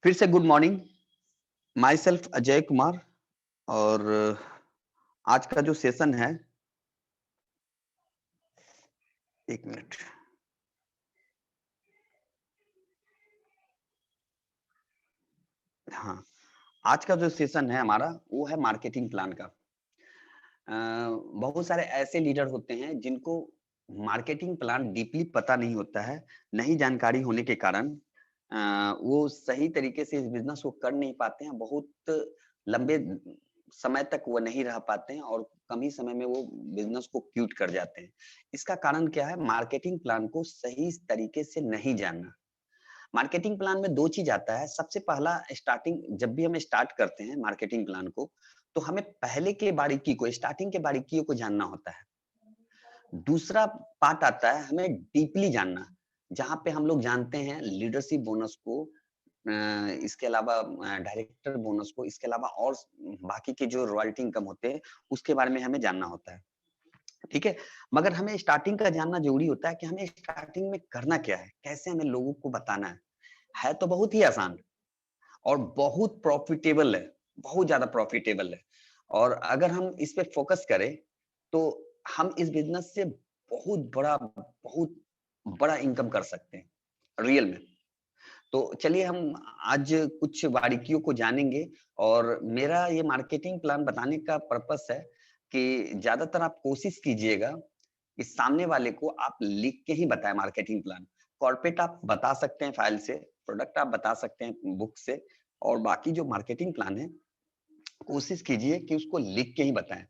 फिर से good morning. My self Ajay Kumar. और आज का जो सेशन है, एक मिनट। हाँ, आज का जो सेशन है हमारा वो है मार्केटिंग प्लान का। बहुत सारे ऐसे लीडर होते हैं जिनको मार्केटिंग प्लान डीपली पता नहीं होता है। नहीं जानकारी होने के कारण वो सही तरीके से इस बिजनेस को कर नहीं पाते हैं। बहुत लंबे समय तक वो नहीं रह पाते हैं और कम ही समय में वो बिजनेस को क्विट कर जाते हैं। इसका कारण क्या है? मार्केटिंग प्लान को सही तरीके से नहीं जानना। मार्केटिंग प्लान में 2 चीज आता है। सबसे पहला, स्टार्टिंग जब भी हम स्टार्ट करते हैं मार्केटिंग प्लान को, तो हमें पहले के बारीकी को, स्टार्टिंग के बारीकियों को जानना होता है। दूसरा पार्ट आता है हमें डीपली जानना, जहाँ पे हम लोग जानते हैं लीडरशिप बोनस को, इसके अलावा डायरेक्टर बोनस को, इसके अलावा और बाकी के जो रॉयल्टी इनकम होते हैं उसके बारे में हमें जानना होता है। ठीक है? मगर हमें स्टार्टिंग का जानना जरूरी होता है कि हमें स्टार्टिंग में करना क्या है, कैसे हमें लोगों को बताना है तो बहुत ही आसान और बहुत प्रॉफिटेबल है, बहुत ज्यादा प्रॉफिटेबल है। और अगर हम इस पे फोकस करें तो हम इस बिजनेस से बहुत बड़ा इनकम कर सकते हैं रियल में। तो चलिए हम आज कुछ बारीकियों को जानेंगे। और मेरा ये मार्केटिंग प्लान बताने का पर्पस है कि ज्यादातर आप कोशिश कीजिएगा कि सामने वाले को आप लिख के ही बताएं मार्केटिंग प्लान। कॉर्पोरेट आप बता सकते हैं फाइल से, प्रोडक्ट आप बता सकते हैं बुक से, और बाकी जो मार्केटिंग प्लान है कोशिश कीजिए कि उसको लिख के ही बताएं।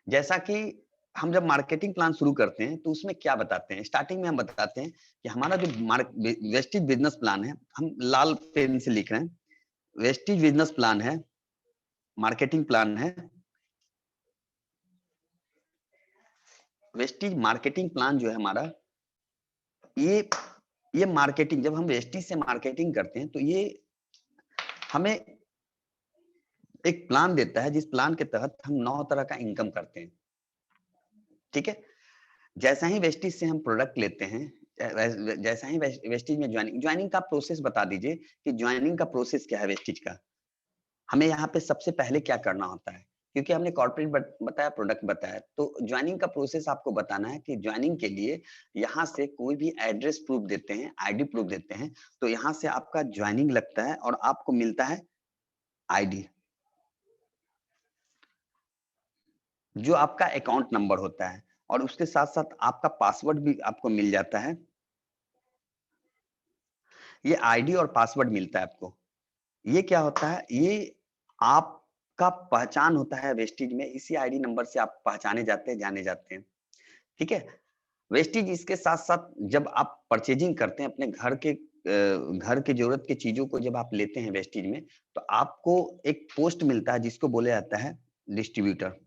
जैसा कि हम जब मार्केटिंग प्लान शुरू करते हैं तो उसमें क्या बताते हैं, स्टार्टिंग में हम बताते हैं कि हमारा जो वेस्टेज बिजनेस प्लान है, हम लाल पेन से लिख रहे हैं, वेस्टेज बिजनेस प्लान है, मार्केटिंग प्लान है। वेस्टेज मार्केटिंग प्लान जो है हमारा, ये मार्केटिंग, जब हम वेस्टेज से मार्केटिंग करते हैं तो ये हमें एक प्लान देता है जिस प्लान के तहत हम 9 तरह का इनकम करते हैं। ठीक है? जैसा ही वेस्टेज से हम प्रोडक्ट लेते हैं, जैसा ही वेस्टेज में ज्वाइनिंग का प्रोसेस बता दीजिए कि ज्वाइनिंग का प्रोसेस क्या है वेस्टेज का। हमें यहाँ पे सबसे पहले क्या करना होता है, क्योंकि हमने कॉर्पोरेट बताया, प्रोडक्ट बताया, तो ज्वाइनिंग का प्रोसेस आपको बताना है कि ज्वाइनिंग के लिए यहाँ से कोई भी एड्रेस प्रूफ देते हैं, आईडी प्रूफ देते हैं, तो यहाँ से आपका ज्वाइनिंग लगता है और आपको मिलता है आईडी, जो आपका अकाउंट नंबर होता है, और उसके साथ साथ आपका पासवर्ड भी आपको मिल जाता है। ये आईडी और पासवर्ड मिलता है आपको। ये क्या होता है? ये आपका पहचान होता है वेस्टेज में। इसी आईडी नंबर से आप पहचाने जाते हैं, जाने जाते हैं। ठीक है? वेस्टेज इसके साथ साथ जब आप परचेजिंग करते हैं अपने घर के जरूरत की चीजों को जब आप लेते हैं वेस्टेज में, तो आपको एक पोस्ट मिलता है जिसको बोला जाता है डिस्ट्रीब्यूटर।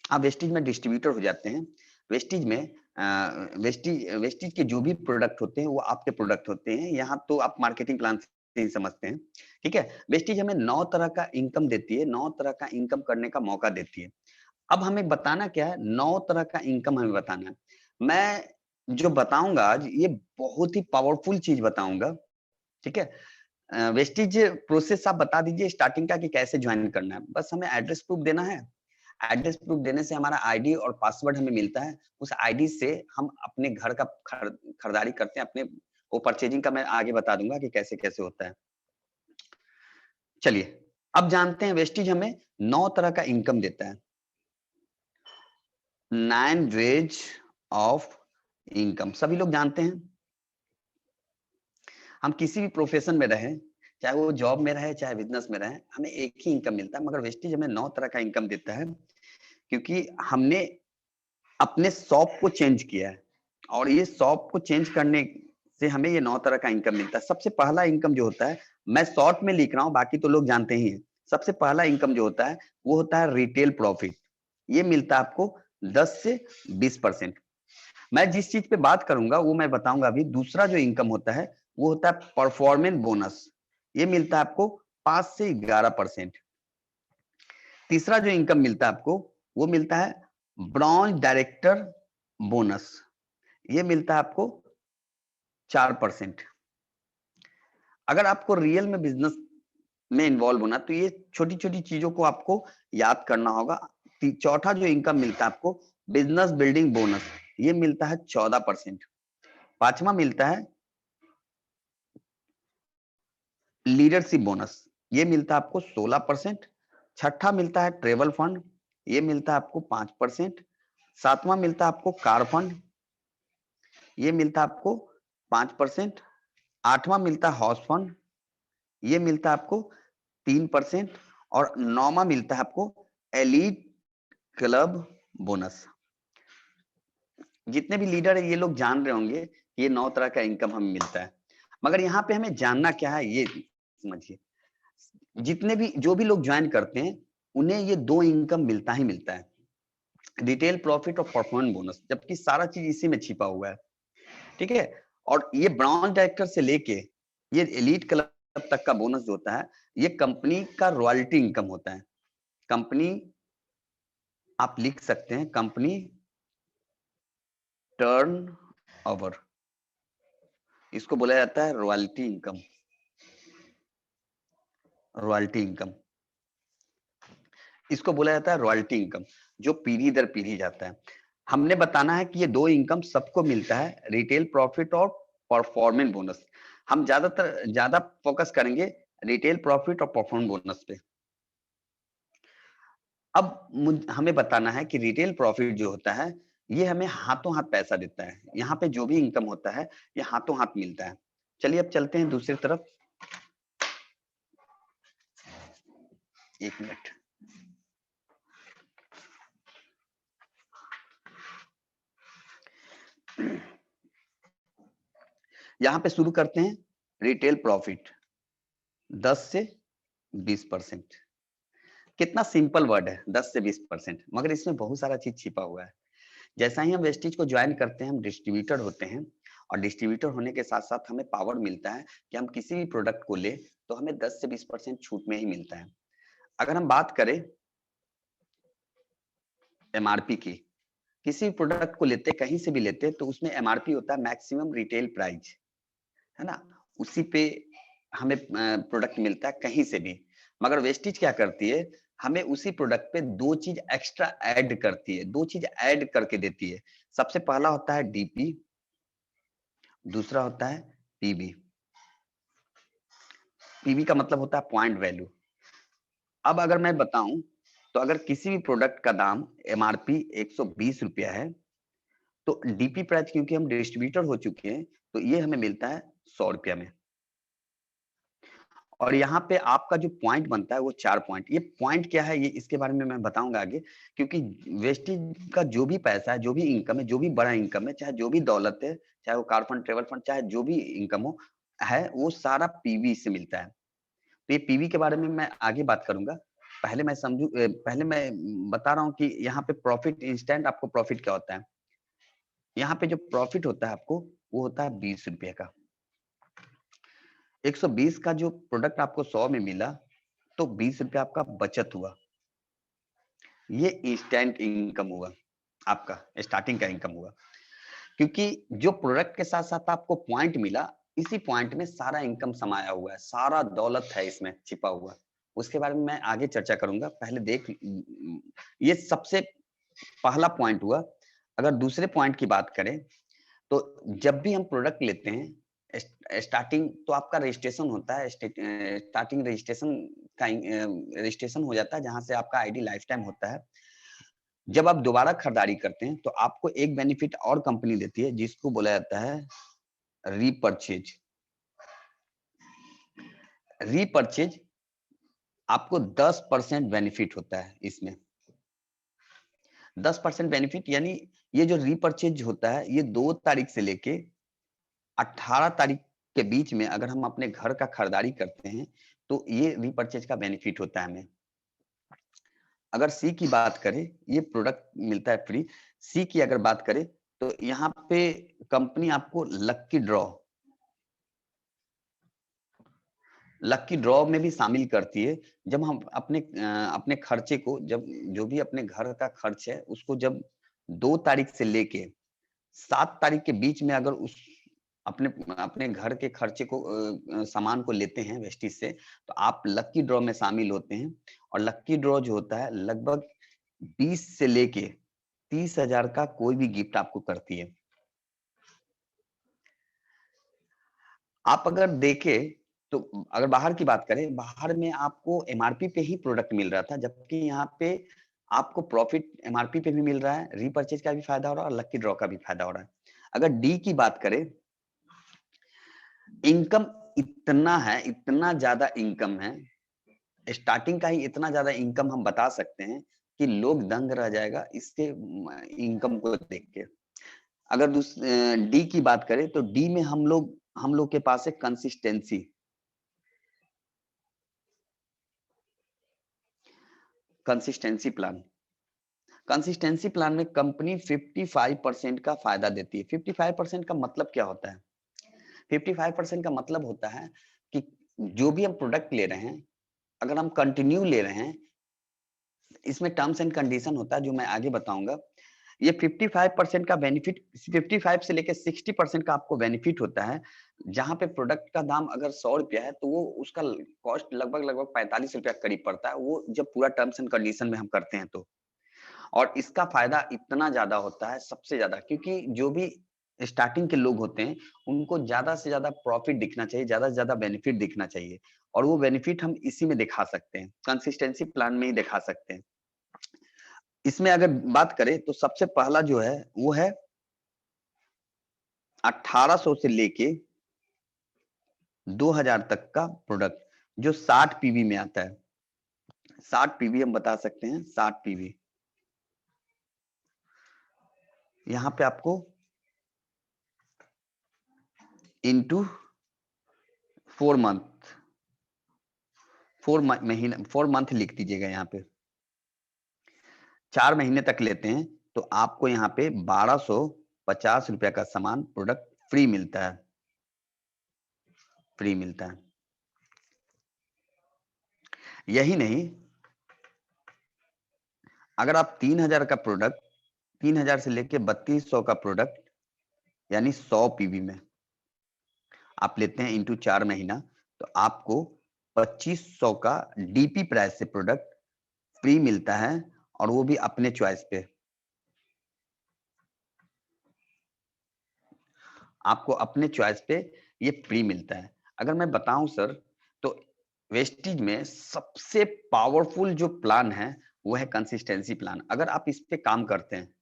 आप वेस्टेज में डिस्ट्रीब्यूटर हो जाते हैं। वेस्टेज में वेस्टेज के जो भी प्रोडक्ट होते हैं वो आपके प्रोडक्ट होते हैं। यहाँ तो आप मार्केटिंग प्लान से ही समझते हैं। ठीक है? वेस्टेज हमें 9 तरह का इनकम देती है, 9 तरह का इनकम करने का मौका देती है। अब हमें बताना क्या है? 9 तरह का इनकम हमें बताना है। मैं जो बताऊंगा आज, ये बहुत ही पावरफुल चीज बताऊंगा। ठीक है? वेस्टेज प्रोसेस आप बता दीजिए स्टार्टिंग का कि कैसे ज्वाइन करना है। बस हमें एड्रेस प्रूफ देना है। एड्रेस प्रूफ देने से हमारा आईडी और पासवर्ड हमें मिलता है। उस आईडी से हम अपने घर का खरीदारी करते हैं। अपने वो परचेजिंग का मैं आगे बता दूंगा कि कैसे कैसे होता है। चलिए अब जानते हैं वेस्टेज हमें 9 तरह का इनकम देता है। 9 वेज ऑफ इनकम सभी लोग जानते हैं। हम किसी भी प्रोफेशन में रहें, चाहे वो जॉब में रहे चाहे बिजनेस में रहे, हमें एक ही इनकम मिलता है। मगर वेस्टेज हमें 9 तरह का इनकम देता है, क्योंकि हमने अपने शॉप को चेंज किया है। और ये शॉप को चेंज करने से हमें ये 9 तरह का इनकम मिलता है। सबसे पहला इनकम जो होता है, मैं शॉर्ट में लिख रहा हूँ, बाकी तो लोग जानते ही हैं। सबसे पहला इनकम जो होता है वो होता है रिटेल प्रॉफिट। ये मिलता है आपको 10 से 20%। मैं जिस चीज पे बात करूंगा वो मैं बताऊंगा अभी। दूसरा जो इनकम होता है वो होता है परफॉर्मेंस बोनस। ये मिलता है आपको 5 से 11%। तीसरा जो इनकम मिलता है आपको वो मिलता है ब्रॉन्ज डायरेक्टर बोनस। ये मिलता है आपको 4%। अगर आपको रियल में बिजनेस में इन्वॉल्व होना तो ये छोटी छोटी चीजों को आपको याद करना होगा। चौथा जो इनकम मिलता है आपको, बिजनेस बिल्डिंग बोनस, ये मिलता है 14%। पांचवा मिलता है लीडरशिप बोनस, ये मिलता है आपको 16%। छठा मिलता है ट्रेवल फंड, ये मिलता है आपको 5%। सातवां मिलता है आपको कार फंड, ये मिलता है आपको 5%। आठवां मिलता है हाउस फंड, ये मिलता है आपको 3%। और नौवां मिलता है आपको एलीट क्लब बोनस। जितने भी लीडर है ये लोग जान रहे होंगे कि ये 9 तरह का इनकम हमें मिलता है, मगर यहाँ पे हमें जानना क्या है ये समझिए। जितने भी जो भी लोग ज्वाइन करते हैं उन्हें ये 2 इनकम मिलता ही मिलता है, रिटेल प्रॉफिट और परफॉर्मेंस बोनस, जबकि सारा चीज इसी में छिपा हुआ है। ठीक है। और ये ब्राउन डायरेक्टर से लेके ये एलीट क्लब तक का बोनस जो होता है, ये कंपनी का रॉयल्टी इनकम होता है। कंपनी, आप लिख सकते हैं कंपनी टर्न ओवर, इसको बोला जाता है रॉयल्टी इनकम। रॉयल्टी इनकम, इसको बोला जाता है रॉयल्टी इनकम, जो पीढ़ी दर पीढ़ी जाता है। हमने बताना है कि ये 2 इनकम सबको मिलता है, रिटेल प्रॉफिट और परफॉर्मेंस बोनस। हम ज्यादा फोकस करेंगे रिटेल प्रॉफिट और परफॉर्मेंस बोनस पे। अब हमें बताना है कि रिटेल प्रॉफिट जो होता है ये हमें हाथों हाथ पैसा देता है। यहाँ पे जो भी इनकम होता है ये हाथों हाथ मिलता है। चलिए अब चलते हैं दूसरी तरफ। 1 मिनट। यहाँ पे शुरू करते हैं रिटेल प्रॉफिट 10 से 20%। कितना सिंपल वर्ड है 10 से 20%, मगर इसमें बहुत सारा चीज छिपा हुआ है। जैसा ही हम वेस्टिज को ज्वाइन करते हैं हम डिस्ट्रीब्यूटर होते हैं, और डिस्ट्रीब्यूटर होने के साथ साथ हमें पावर मिलता है कि हम किसी भी प्रोडक्ट को ले तो हमें 10 से 20% छूट में ही मिलता है। अगर हम बात करें एमआरपी की, किसी भी प्रोडक्ट को लेते कहीं से भी लेते तो उसमें एमआरपी होता है मैक्सिमम रिटेल प्राइस, है ना, उसी पे हमें प्रोडक्ट मिलता है कहीं से भी। मगर वेस्टिज क्या करती है, हमें उसी प्रोडक्ट पे 2 चीज एक्स्ट्रा ऐड करती है, 2 चीज ऐड करके देती है। सबसे पहला होता है डीपी, दूसरा होता है पीबी। पीबी का मतलब होता है पॉइंट वैल्यू। अब अगर मैं बताऊं तो अगर किसी भी प्रोडक्ट का दाम एमआरपी 120 रुपया है तो डीपी प्राइस क्योंकि हम डिस्ट्रीब्यूटर हो चुके हैं तो ये हमें मिलता है 100 रुपया में। और यहाँ पे आपका जो पॉइंट बनता है वो 4 पॉइंट। ये पॉइंट क्या है ये इसके बारे में मैं बताऊंगा आगे, क्योंकि वेस्टिज का जो भी पैसा है, जो भी इनकम है, जो भी बड़ा इनकम है, चाहे जो भी दौलत है, चाहे वो कार फंड, ट्रेवल फंड, चाहे जो भी इनकम हो है, वो सारा पीवी से मिलता है। तो ये पीवी के बारे में मैं आगे बात करूंगा। पहले मैं बता रहा हूँ कि यहाँ पे प्रॉफिट, इंस्टेंट आपको प्रॉफिट क्या होता है। यहाँ पे जो प्रॉफिट होता है आपको वो होता है 20 रुपये का। 120 का जो प्रोडक्ट आपको 100 में मिला तो 20 रुपया आपका बचत हुआ। ये इंस्टेंट इनकम हुआ, आपका स्टार्टिंग का इनकम हुआ। क्योंकि जो प्रोडक्ट के साथ साथ आपको पॉइंट मिला, इसी पॉइंट में सारा इनकम समाया हुआ है, सारा दौलत है इसमें छिपा हुआ। उसके बारे में मैं आगे चर्चा करूंगा। पहले देख, ये सबसे पहला पॉइंट हुआ। अगर दूसरे पॉइंट की बात करें तो जब भी हम प्रोडक्ट लेते हैं स्टार्टिंग तो आपका रजिस्ट्रेशन होता है। स्टार्टिंग रजिस्ट्रेशन का रजिस्ट्रेशन हो जाता है जहां से आपका आईडी लाइफ टाइम होता है। जब आप दोबारा खरीदारी करते हैं तो आपको एक बेनिफिट और कंपनी देती है जिसको बोला जाता है रीपरचेज। रीपरचेज आपको 10% बेनिफिट होता है इसमें। 10% बेनिफिट यानी ये जो रीपरचेज होता है ये 2 तारीख से लेके 18 तारीख के बीच में अगर हम अपने घर का खरीदारी करते हैं तो ये रीपरचेज का बेनिफिट होता है हमें। अगर सी की बात करें, ये प्रोडक्ट मिलता है फ्री। सी की अगर बात करें तो यहाँ पे कंपनी आपको लक्की ड्रॉ में भी शामिल करती है। जब हम अपने खर्चे को, जब जो भी अपने घर का खर्च है उसको जब 2 तारीख से लेके 7 तारीख के बीच में अगर उस अपने अपने घर के खर्चे को सामान को लेते हैं वेस्टेज से, तो आप लकी ड्रॉ में शामिल होते हैं। और लकी ड्रॉ जो होता है लगभग 20 से लेके 30,000 का कोई भी गिफ्ट आपको करती है। आप अगर देखें तो अगर बाहर की बात करें, बाहर में आपको एमआरपी पे ही प्रोडक्ट मिल रहा था, जबकि यहाँ पे आपको प्रॉफिट एमआरपी पे भी मिल रहा है, रीपर्चेज का भी फायदा हो रहा है और लकी ड्रॉ का भी फायदा हो रहा है। अगर डी की बात करें, इनकम इतना है, इतना ज्यादा इनकम है, स्टार्टिंग का ही इतना ज्यादा इनकम हम बता सकते हैं कि लोग दंग रह जाएगा इसके इनकम को देख के। अगर डी की बात करें तो डी में हम लोग के पास है consistency. Consistency plan, consistency plan में कंपनी 55% का फायदा देती है। 55% का मतलब क्या होता है? 55% का मतलब होता है कि जो भी हम प्रोडक्ट ले रहे हैं, अगर हम कंटिन्यू ले रहे हैं, इसमें टर्म्स एंड कंडीशन होता है जो मैं आगे बताऊंगा। ये 55% का बेनिफिट, 55 से लेकर 60% का आपको बेनिफिट होता है। जहां पे प्रोडक्ट का दाम अगर 100 रुपया है तो वो उसका कॉस्ट लगभग 45 रुपया करीब पड़ता है, वो जब पूरा टर्म्स एंड कंडीशन में हम करते हैं तो। और इसका फायदा इतना ज्यादा होता है, सबसे ज्यादा, क्योंकि जो भी स्टार्टिंग के लोग होते हैं उनको ज्यादा से ज्यादा प्रॉफिट दिखना चाहिए, ज्यादा से ज्यादा बेनिफिट दिखना चाहिए, और वो बेनिफिट हम इसी में दिखा सकते हैं, कंसिस्टेंसी प्लान में ही दिखा सकते हैं। इसमें अगर बात करें तो सबसे पहला जो है वो है 1800 से लेके 2000 तक का प्रोडक्ट जो 60 पीवी में आता है। 60 पीवी हम बता सकते हैं, 60 पीवी यहाँ पे आपको इंटू 4 मंथ, 4 मंथ लिख दीजिएगा। यहाँ पे 4 महीने तक लेते हैं तो आपको यहाँ पे 1250 रुपया का सामान प्रोडक्ट फ्री मिलता है, फ्री मिलता है। यही नहीं, अगर आप 3000 का प्रोडक्ट, 3000 से लेके 3200 का प्रोडक्ट यानी 100 पीवी में आप लेते हैं इंटू 4 महीना, तो आपको 2500 का डीपी प्राइस से प्रोडक्ट फ्री मिलता है, और वो भी अपने चॉइस पे। आपको अपने चॉइस पे ये फ्री मिलता है। अगर मैं बताऊं सर, तो वेस्टीज में सबसे पावरफुल जो प्लान है वो है कंसिस्टेंसी प्लान। अगर आप इस पे काम करते हैं,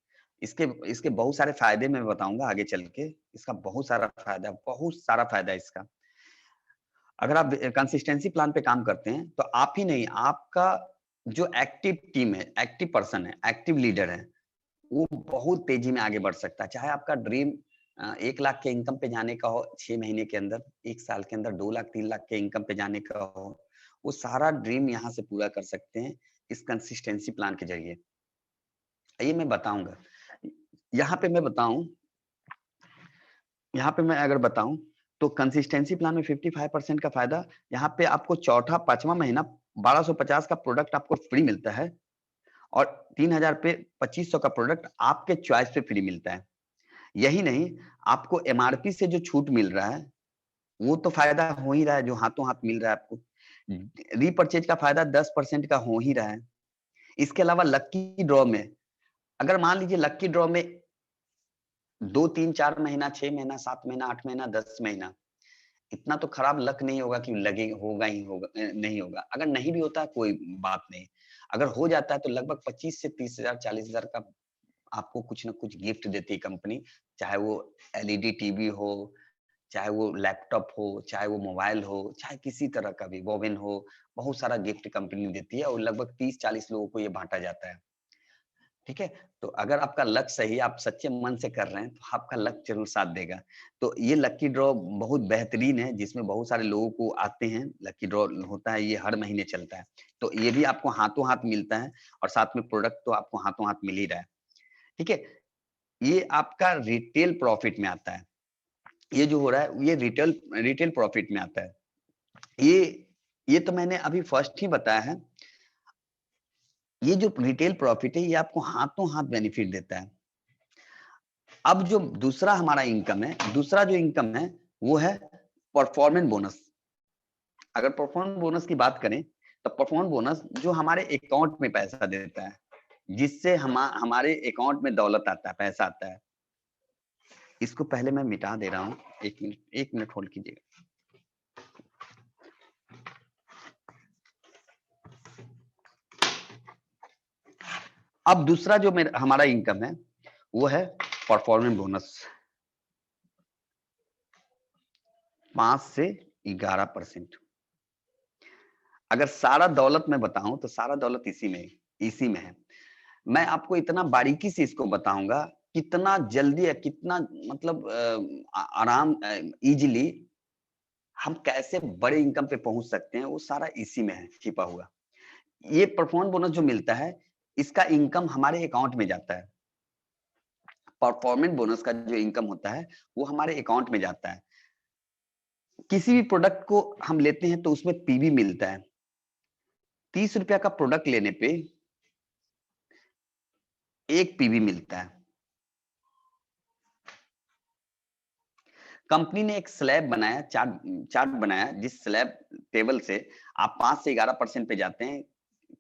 इसके इसके बहुत सारे फायदे मैं बताऊंगा आगे चल के। इसका बहुत सारा फायदा, बहुत सारा फायदा है इसका। अगर आप कंसिस्टेंसी प्लान पे काम करते हैं तो आप ही नहीं, आपका जो एक्टिव टीम है, एक्टिव पर्सन है, एक्टिव लीडर है, वो बहुत तेजी में आगे बढ़ सकता है। चाहे आपका ड्रीम 1 लाख के इनकम पे जाने का हो 6 महीने के अंदर, 1 साल के अंदर 2 लाख 3 लाख के इनकम पे जाने का हो, वो सारा ड्रीम यहाँ से पूरा कर सकते हैं इस कंसिस्टेंसी प्लान के जरिए। ये मैं बताऊंगा। यहाँ पे मैं बताऊं, यहाँ पे मैं अगर बताऊं तो कंसिस्टेंसी प्लान में 55% का फायदा, यहाँ पे आपको चौथा 5वां महीना 1250 का प्रोडक्ट आपको फ्री मिलता है, और 3000 पे 2500 का प्रोडक्ट आपके चॉइस पे फ्री मिलता है। यही नहीं, आपको एमआरपी से जो छूट मिल रहा है वो तो फायदा हो ही रहा है, जो हाथों हाथ मिल रहा है आपको। रीपरचेज का फायदा 10% का हो ही रहा है। इसके अलावा लक्की ड्रॉ में, अगर मान लीजिए लक्की ड्रॉ में 2 3 4 महीना, 6 महीना, 7 महीना, 8 महीना, 10 महीना, इतना तो खराब लक नहीं होगा कि लगे होगा ही होगा, नहीं होगा। अगर नहीं भी होता कोई बात नहीं, अगर हो जाता है तो लगभग 25 से 30,000 40,000 का आपको कुछ ना कुछ गिफ्ट देती है कंपनी। चाहे वो एलईडी टीवी हो, चाहे वो लैपटॉप हो, चाहे वो मोबाइल हो, चाहे किसी तरह का भी ओवन हो, बहुत सारा गिफ्ट कंपनी देती है, और लगभग 30-40 लोगों को ये बांटा जाता है। ठीक है? तो अगर आपका लक सही, आप सच्चे मन से कर रहे हैं, तो आपका लक ज़रूर साथ देगा। तो ये लकी ड्रॉ बहुत बेहतरीन है, जिसमें बहुत सारे लोगों को आते हैं। लकी ड्रॉ होता है, ये हर महीने चलता है। तो ये भी आपको हाथों-हाथ मिलता है, और साथ में प्रोडक्ट तो आपको हाथों-हाथ मिल ही रहा है। ठीक है? ये आपका रिटेल प्रॉफिट में आता है। ये जो हो रहा है, ये रिटेल रिटेल प्रॉफिट में आता है। ये तो मैंने अभी फर्स्ट ही बताया है। ये जो रिटेल प्रॉफिट है, ये आपको हाथों-हाथ बेनिफिट देता है। अब जो दूसरा हमारा इनकम है, दूसरा जो इनकम है वो है परफॉर्मेंस बोनस। अगर परफॉर्मेंस बोनस की बात करें तो परफॉर्मेंस बोनस जो हमारे अकाउंट में पैसा देता है, जिससे हमारे अकाउंट में दौलत आता है, पैसा आता है। इसको पहले मैं मिटा दे रहा हूँ, एक मिनट होल्ड कीजिएगा। अब दूसरा जो हमारा इनकम है वो है परफॉर्मेंस बोनस, 5 से 11%। अगर सारा दौलत मैं बताऊं तो सारा दौलत इसी में है। मैं आपको इतना बारीकी से इसको बताऊंगा, कितना जल्दी है, कितना मतलब आराम इजीली हम कैसे बड़े इनकम पे पहुंच सकते हैं, वो सारा इसी में है छिपा हुआ। ये परफॉर्मेंस बोनस जो मिलता है, इसका इनकम हमारे अकाउंट में जाता है। परफॉर्मेंस बोनस का जो इनकम होता है वो हमारे अकाउंट में जाता है। किसी भी प्रोडक्ट को हम लेते हैं तो उसमें पीवी मिलता है। 30 रुपया का प्रोडक्ट लेने पे 1 पीवी मिलता है। कंपनी ने एक स्लैब बनाया, चार्ट बनाया, जिस स्लैब टेबल से आप 5 से 11% पे जाते हैं।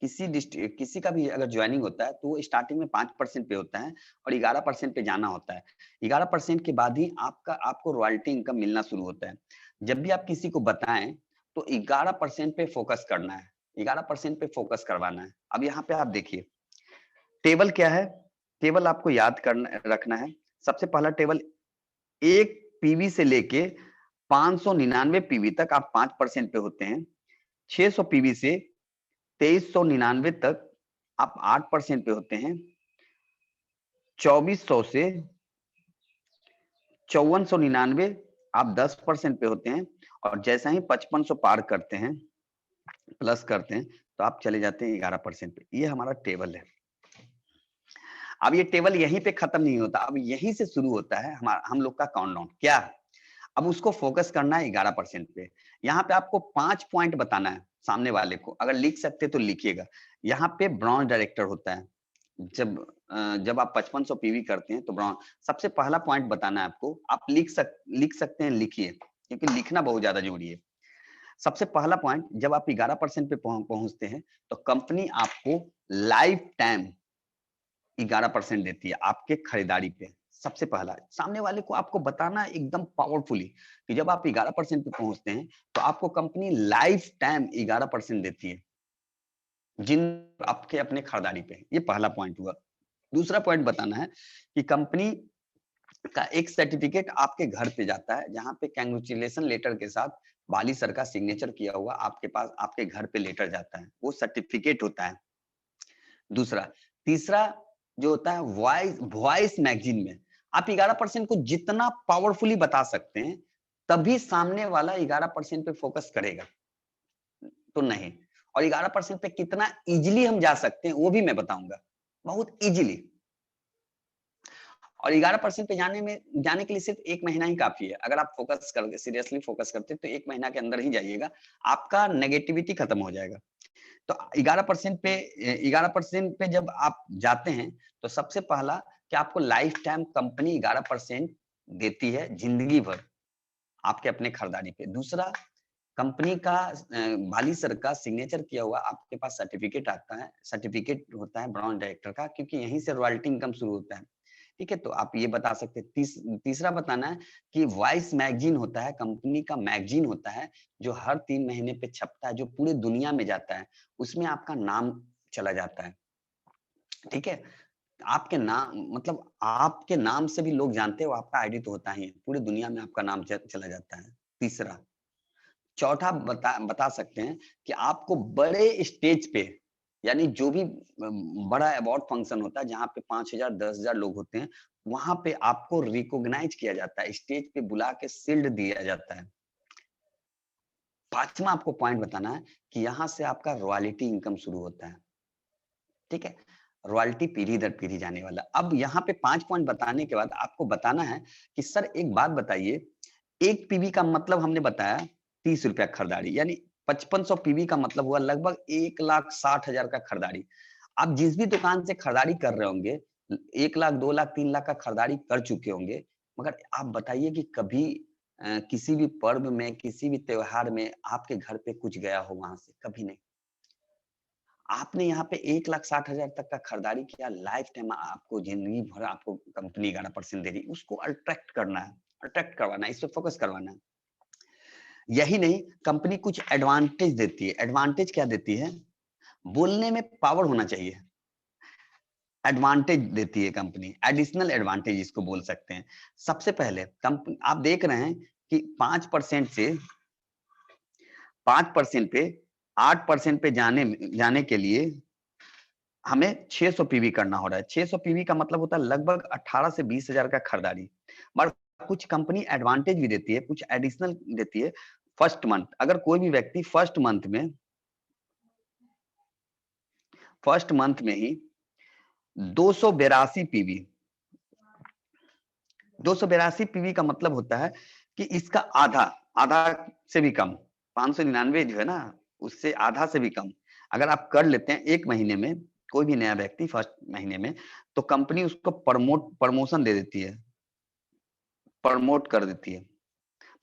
किसी का भी अगर ज्वाइनिंग होता है तो वो स्टार्टिंग में 5% पे होता है और 11% पे जाना होता है। 11% के बाद ही आपको रॉयल्टी इनकम मिलना शुरू होता है। जब भी आप किसी को बताएं तो 11% पे फोकस करना है, 11% पे फोकस करवाना है। अब यहाँ पे आप देखिए टेबल क्या है, टेबल आपको याद करना रखना है। सबसे पहला टेबल, 1 पीवी से लेके 599 पीवी तक आप 5% पे होते हैं। 600 पीवी से 2399 तक आप 8% पे होते हैं। 2400 से 5499 आप 10% पे होते हैं। और जैसा ही 5500 पार करते हैं, प्लस करते हैं, तो आप चले जाते हैं 11% पे। ये हमारा टेबल है। अब ये टेबल यहीं पे खत्म नहीं होता, अब यहीं से शुरू होता है हम लोग का काउंटडाउन। क्या? अब उसको फोकस करना है 11% पे। यहाँ पे आपको 5 पॉइंट बताना है सामने वाले को। अगर लिख सकते तो लिखिएगा। यहाँ पे ब्रॉन्ज डायरेक्टर होता है। जब आप 5500 पीवी करते हैं तो ब्रॉन्ज, सबसे पहला पॉइंट बताना है आपको। आप लिख सकते हैं, लिखिए, क्योंकि लिखना बहुत ज्यादा जरूरी है। सबसे पहला पॉइंट, जब आप 11% पे पहुंचते हैं तो कंपनी आपको लाइफ टाइम 11% देती है आपके खरीदारी पे। सबसे पहला, सामने वाले को आपको बताना एकदम पावरफुली कि जब आप 11% पे पहुंचते हैं तो आपको कंपनी लाइफ टाइम 11% देती है जिन आपके अपने खरीदारी पे। ये पहला पॉइंट हुआ। दूसरा पॉइंट बताना है कि कंपनी का एक सर्टिफिकेट आपके घर पे जाता है, जहां पे कैंग्रेचुलेशन लेटर के साथ बाली सर का सिग्नेचर किया हुआ आपके पास आपके घर पे लेटर जाता है, वो सर्टिफिकेट होता है। दूसरा, तीसरा जो होता है वॉइस मैगजीन में आप 11% को जितना पावरफुली बता सकते हैं, तभी सामने वाला 11% पे फोकस करेगा, तो नहीं। और 11% पे कितना इजीली हम जा सकते हैं वो भी मैं बताऊंगा, बहुत इजीली। और 11% पे जाने के लिए सिर्फ 1 महीना ही काफी है। अगर आप फोकस करके सीरियसली फोकस करते हैं तो 1 महीना के अंदर ही जाइएगा, आपका नेगेटिविटी खत्म हो जाएगा। तो 11% पे जब आप जाते हैं तो सबसे पहला कि आपको लाइफ टाइम कंपनी 11% देती है जिंदगी भर आपके अपने खरीदारी पे। दूसरा, कंपनी का बाली सर का सिग्नेचर किया हुआ आपके पास सर्टिफिकेट आता है, सर्टिफिकेट होता है ब्रांच डायरेक्टर का, क्योंकि यहीं से रॉयल्टी इनकम शुरू होता है। ठीक है, तो आप ये बता सकते हैं। तीसरा बताना है कि वॉइस मैगजीन होता है, कंपनी का मैगजीन होता है जो हर 3 महीने पे छपता है, जो पूरे दुनिया में जाता है, उसमें आपका नाम चला जाता है। ठीक है, आपके नाम मतलब आपके नाम से भी लोग जानते हैं, वो आपका आईडी तो होता ही है, पूरी दुनिया में आपका नाम चला जाता है। तीसरा, चौथा बता सकते हैं कि आपको बड़े स्टेज पे, यानी जो भी बड़ा अवार्ड फंक्शन होता है जहां पे 5000 10,000 लोग होते हैं, वहां पे आपको रिकॉग्नाइज किया जाता है, स्टेज पे बुला के शील्ड दिया जाता है। पांचवा आपको पॉइंट बताना है कि यहाँ से आपका रॉयल्टी इनकम शुरू होता है। ठीक है, रॉयल्टी पीढ़ी दर पीढ़ी जाने वाला। अब यहाँ पे 5 पॉइंट बताने के बाद आपको बताना है कि सर एक बात बताइए, 1 पीवी का मतलब हमने बताया 30 रुपया खरीदारी, यानी 5500 पीवी का मतलब हुआ लगभग 1,60,000 का खरीदारी। आप जिस भी दुकान से खरीदारी कर रहे होंगे, 1 लाख, 2 लाख, 3 लाख का खरीदारी कर चुके होंगे, मगर आप बताइए कि कभी किसी भी पर्व में, किसी भी त्योहार में आपके घर पे कुछ गया हो वहाँ से? कभी नहीं। आपने यहाँ पे 1,60,000 तक का खरीदारी किया, लाइफ टाइम आपको ज़िंदगी भर आपको कंपनी 11% दे रही है, उसको अट्रैक्ट करना है, अट्रैक्ट करवाना है, इस पे फोकस करवाना है। यही नहीं, कंपनी कुछ एडवांटेज देती है। एडवांटेज क्या देती है? बोलने में पावर होना चाहिए। एडवांटेज देती है कंपनी, एडिशनल एडवांटेज इसको बोल सकते हैं। सबसे पहले कंपनी आप देख रहे हैं कि 5% से 5% पे 8% पे जाने के लिए हमें 600 पीवी करना हो रहा है। 600 पीवी का मतलब होता है लगभग 18 से 20 हजार का खरीदारी। पर कुछ कंपनी एडवांटेज भी देती है, कुछ एडिशनल देती है। फर्स्ट मंथ, अगर कोई भी व्यक्ति फर्स्ट मंथ में ही 282 पीवी 282 पीवी का मतलब होता है कि इसका आधा आधा से भी कम, 599 जो है ना, उससे आधा से भी कम अगर आप कर लेते हैं एक महीने में, कोई भी नया व्यक्ति फर्स्ट महीने में, तो कंपनी उसको प्रमोशन दे देती है, प्रमोट कर देती है।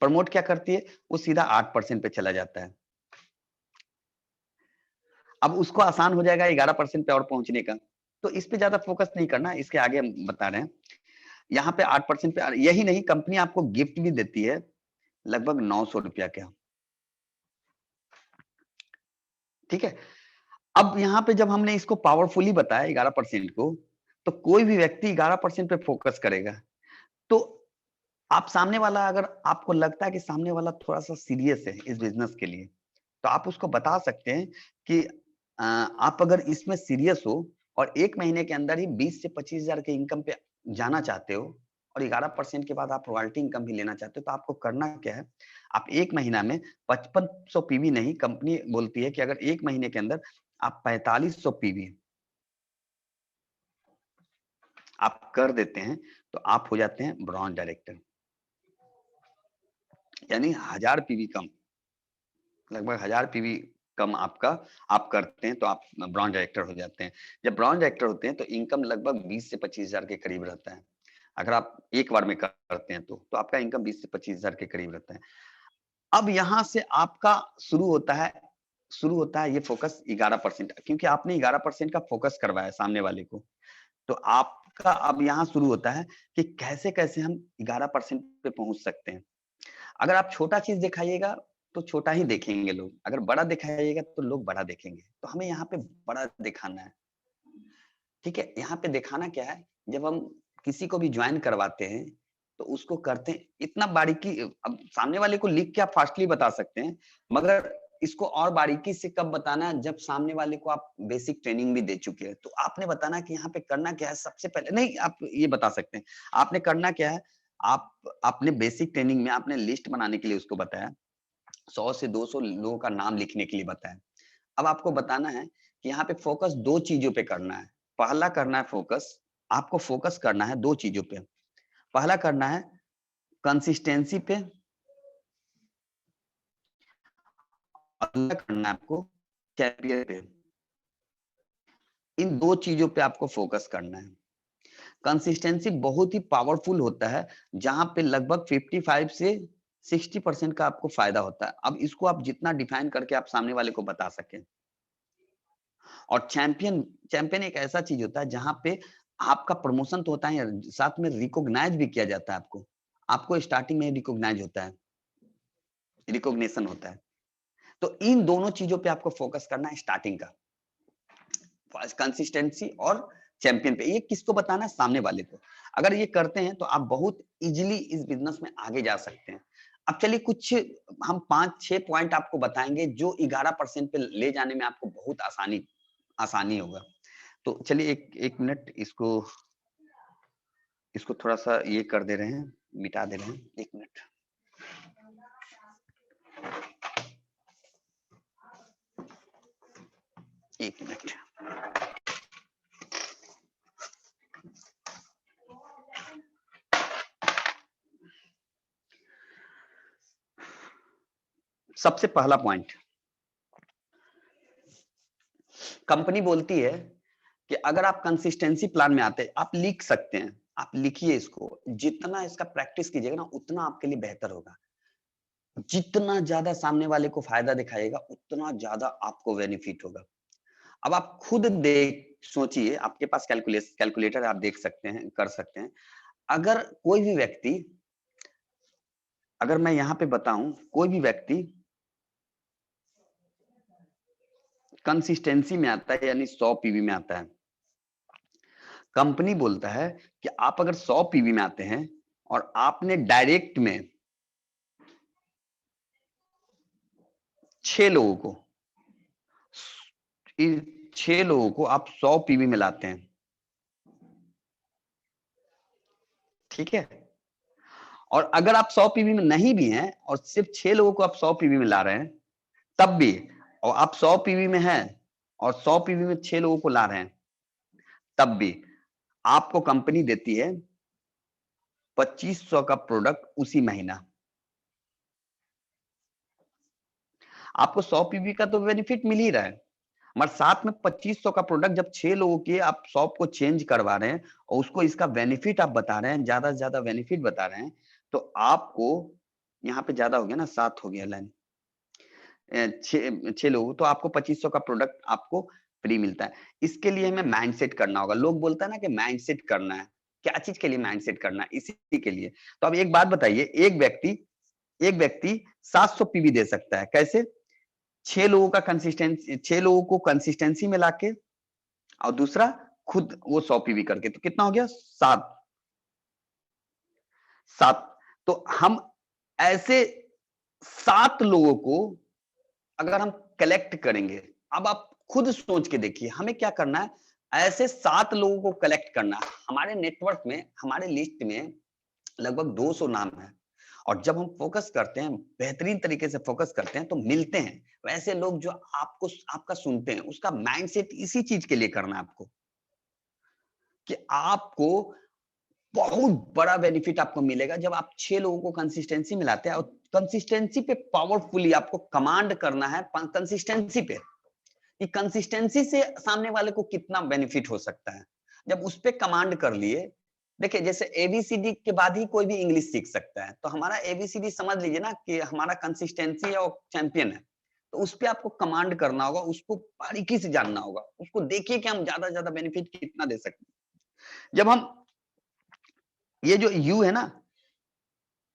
प्रमोट क्या करती है? वो सीधा 8% पे चला जाता है। अब उसको आसान हो जाएगा 11% पे और पहुंचने का, तो इस पे ज्यादा फोकस नहीं करना, इसके आगे हम बता रहे हैं। यहाँ पे 8% पे, यही नहीं, कंपनी आपको गिफ्ट भी देती है लगभग 900 रुपया का। ठीक है। अब यहाँ पे जब हमने इसको पावरफुली बताया 11% को, तो कोई भी व्यक्ति 11% पे फोकस करेगा। तो आप सामने वाला, अगर आपको लगता है कि सामने वाला थोड़ा सा सीरियस है इस बिजनेस के लिए, तो आप उसको बता सकते हैं कि आप अगर इसमें सीरियस हो और 1 महीने के अंदर ही 20 से 25,000 के इनकम पे जाना चाहते हो और 11% के बाद आप रॉयल्टी इनकम भी लेना चाहते हो, तो आपको करना क्या है? आप 1 महीना में 5500 पीवी नहीं, कंपनी बोलती है कि अगर 1 महीने के अंदर आप 4500 पीवी आप कर देते हैं, तो आप हो जाते हैं ब्रॉन्ज डायरेक्टर। यानी 1000 पीवी कम, लगभग 1000 पीवी कम आपका आप करते हैं, तो आप ब्रॉन्ज डायरेक्टर हो जाते हैं। जब ब्रॉन्ज डायरेक्टर होते हैं, तो इनकम लगभग 20 से 25,000 के करीब रहता है। अगर आप एक बार में करते हैं तो आपका इनकम 20 से 25,000 के करीब रहता है। अब यहाँ से आपका शुरू होता है ये फोकस 11%, क्योंकि आपने 11% का फोकस करवाया सामने वाले को। तो आपका अब यहाँ शुरू होता है कि कैसे-कैसे हम 11% पे पहुँच सकते हैं। अगर आप छोटा चीज़ दिखाइएगा, तो छोटा ही देखेंगे लोग। अगर बड़ा दिखाइएगा, तो लोग बड़ा देखेंगे। तो हमें यहाँ पे बड़ा दिखाना है। ठीक है? यहाँ पे दिखाना क्या है, जब हम किसी को भी जॉइन करवाते हैं, तो उसको करते हैं इतना बारीकी, अब सामने वाले को लिख के आप फास्टली बता सकते हैं, मगर इसको और बारीकी से कब बताना है, जब सामने वाले को आप बेसिक ट्रेनिंग भी दे चुके हैं। तो आपने बताना कि यहाँ पे करना क्या है, सबसे पहले नहीं, आप ये बता सकते हैं, आपने करना क्या है, आप आपने बेसिक ट्रेनिंग में आपने लिस्ट बनाने के लिए उसको बताया, 100 से 200 लोगों का नाम लिखने के लिए बताया। अब आपको बताना है कि यहाँ पे फोकस 2 चीज़ों पे करना है। पहला करना है फोकस, आपको फोकस करना है 2 चीज़ों पे। पहला करना है कंसिस्टेंसी पे, और दूसरा करना है आपको चैंपियन पे। इन 2 चीज़ों पे आपको फोकस करना है। कंसिस्टेंसी बहुत ही पावरफुल होता है, जहाँ पे लगभग 55 से 60% का आपको फ़ायदा होता है। अब इसको आप जितना डिफाइन करके आप सामने वाले को बता सकें। और चैंपियन चैंपियन एक ऐसा चीज़ होता है जहाँ पे आपका प्रमोशन तो होता है, साथ में रिकॉग्नाइज़ भी किया जाता है आपको। आपको स्टार्टिंग में रिकॉग्नाइज़ होता है, रिकॉग्निशन होता है। तो इन दोनों चीज़ों पे आपको फोकस करना है स्टार्टिंग का। कंसिस्टेंसी और चैंपियन पे। ये किसको बताना है? सामने वाले को। अगर ये करते हैं, तो आप बहुत ईज़िली इस बिज़नेस में आगे जा सकते हैं। अब चलिए कुछ हम 5-6 पॉइंट आपको बताएँगे, जो 11% पे ले जाने में आपको बहुत आसानी होगा। तो चलिए एक 1 मिनट, इसको थोड़ा-सा ये कर दे रहे हैं, मिटा दे रहे हैं। 1 मिनट। 1 मिनट। सबसे पहला पॉइंट, कंपनी बोलती है कि अगर आप कंसिस्टेंसी प्लान में आते हैं, आप लिख सकते हैं, आप लिखिए इसको, जितना इसका प्रैक्टिस कीजिएगा ना उतना आपके लिए बेहतर होगा। जितना ज्यादा सामने वाले को फायदा दिखाएगा उतना ज्यादा आपको बेनिफिट होगा। अब आप खुद देख सोचिए, आपके पास कैलकुलेटर आप देख सकते हैं, कर सकते हैं। अगर कोई भी व्यक्ति, अगर मैं यहाँ पे बताऊं, कोई भी व्यक्ति कंसिस्टेंसी में आता है यानी 100 पीवी में आता है, कंपनी बोलता है कि आप अगर 100 पीवी में आते हैं और आपने डायरेक्ट में 6 लोगों को 6 लोगों को आप 100 पीवी में लाते हैं, ठीक है, और अगर आप 100 पीवी में नहीं भी हैं और सिर्फ 6 लोगों को आप 100 पीवी में ला रहे हैं तब भी, और आप 100 पीवी में हैं और 100 पीवी में 6 लोगों को ला रहे हैं तब भी आपको कंपनी देती है 2500 का प्रोडक्ट उसी महीना। आपको 100 पीवी का तो बेनिफिट मिल ही रहा है, मगर साथ में 2500 का प्रोडक्ट जब 6 लोगों के आप शॉप को चेंज करवा रहे हैं और उसको इसका बेनिफिट आप बता रहे हैं, ज्यादा से ज्यादा बेनिफिट बता रहे हैं, तो आपको यहाँ पे ज्यादा हो गया ना, 7 हो गया लाइन, 6 लोग, तो आपको 2500 का प्रोडक्ट आपको फ्री मिलता है। इसके लिए हमें माइंडसेट करना होगा। लोग बोलता है ना कि माइंडसेट करना है, क्या चीज के लिए माइंडसेट करना है? इसी के लिए। तो अब एक बात बताइए, एक व्यक्ति 700 पीवी दे सकता है कैसे? 6 लोगों को कंसिस्टेंसी में लाके, और दूसरा खुद वो 100 पीवी करके, तो कितना हो गया? 7। तो हम ऐसे 7 लोगों को अगर हम कलेक्ट करेंगे, अब आप खुद सोच के देखिए हमें क्या करना है, ऐसे 7 लोगों को कलेक्ट करना है। हमारे नेटवर्क में, हमारे लिस्ट में लगभग 200 नाम है, और जब हम फोकस करते हैं, बेहतरीन तरीके से फोकस करते हैं, तो मिलते हैं वैसे लोग जो आपको, आपका सुनते हैं। उसका माइंडसेट इसी चीज के लिए करना है आपको, कि आपको बहुत बड़ा बेनिफिट आपको मिलेगा जब आप 6 लोगों को कंसिस्टेंसी मिलाते हैं, और कंसिस्टेंसी पे पावरफुली आपको कमांड करना है, कंसिस्टेंसी पे, कि कंसिस्टेंसी से सामने वाले को कितना बेनिफिट हो सकता है। जब उस पे कमांड कर लिए, देखिए जैसे एबीसीडी के बाद ही कोई भी इंग्लिश सीख सकता है, तो हमारा एबीसीडी समझ लीजिए ना कि हमारा कंसिस्टेंसी और चैंपियन है। तो उस पे आपको कमांड करना होगा, उसको बारीकी से जानना होगा, उसको देखिए कि हम ज्यादा से ज्यादा बेनिफिट कितना दे सकते हैं। जब हम ये जो यू है ना,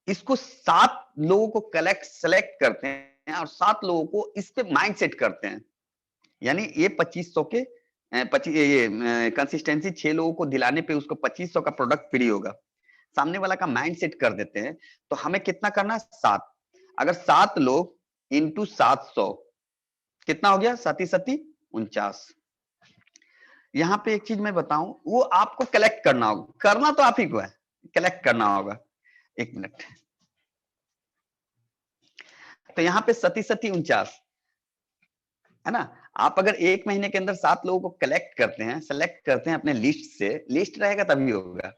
इसको 7 लोगों को सेलेक्ट करते हैं और 7 लोगों को इस पे माइंड सेट करते हैं, यानी ये 2500 के ये कंसिस्टेंसी 6 लोगों को दिलाने पे उसको 2500 का प्रोडक्ट फ्री होगा। सामने वाला का माइंड सेट कर देते हैं, तो हमें कितना करना है? 7। अगर 7 लोग इंटू 700 कितना हो गया? 7×7=49। यहाँ पे एक चीज मैं बताऊं, वो आपको कलेक्ट करना होगा, करना तो आप ही को है, कलेक्ट करना होगा। 1 मिनट। तो यहाँ पे 7×7=49 है ना। आप अगर 1 महीने के अंदर 7 लोगों को कलेक्ट करते हैं, सेलेक्ट करते हैं अपने लिस्ट से, लिस्ट रहेगा तभी होगा,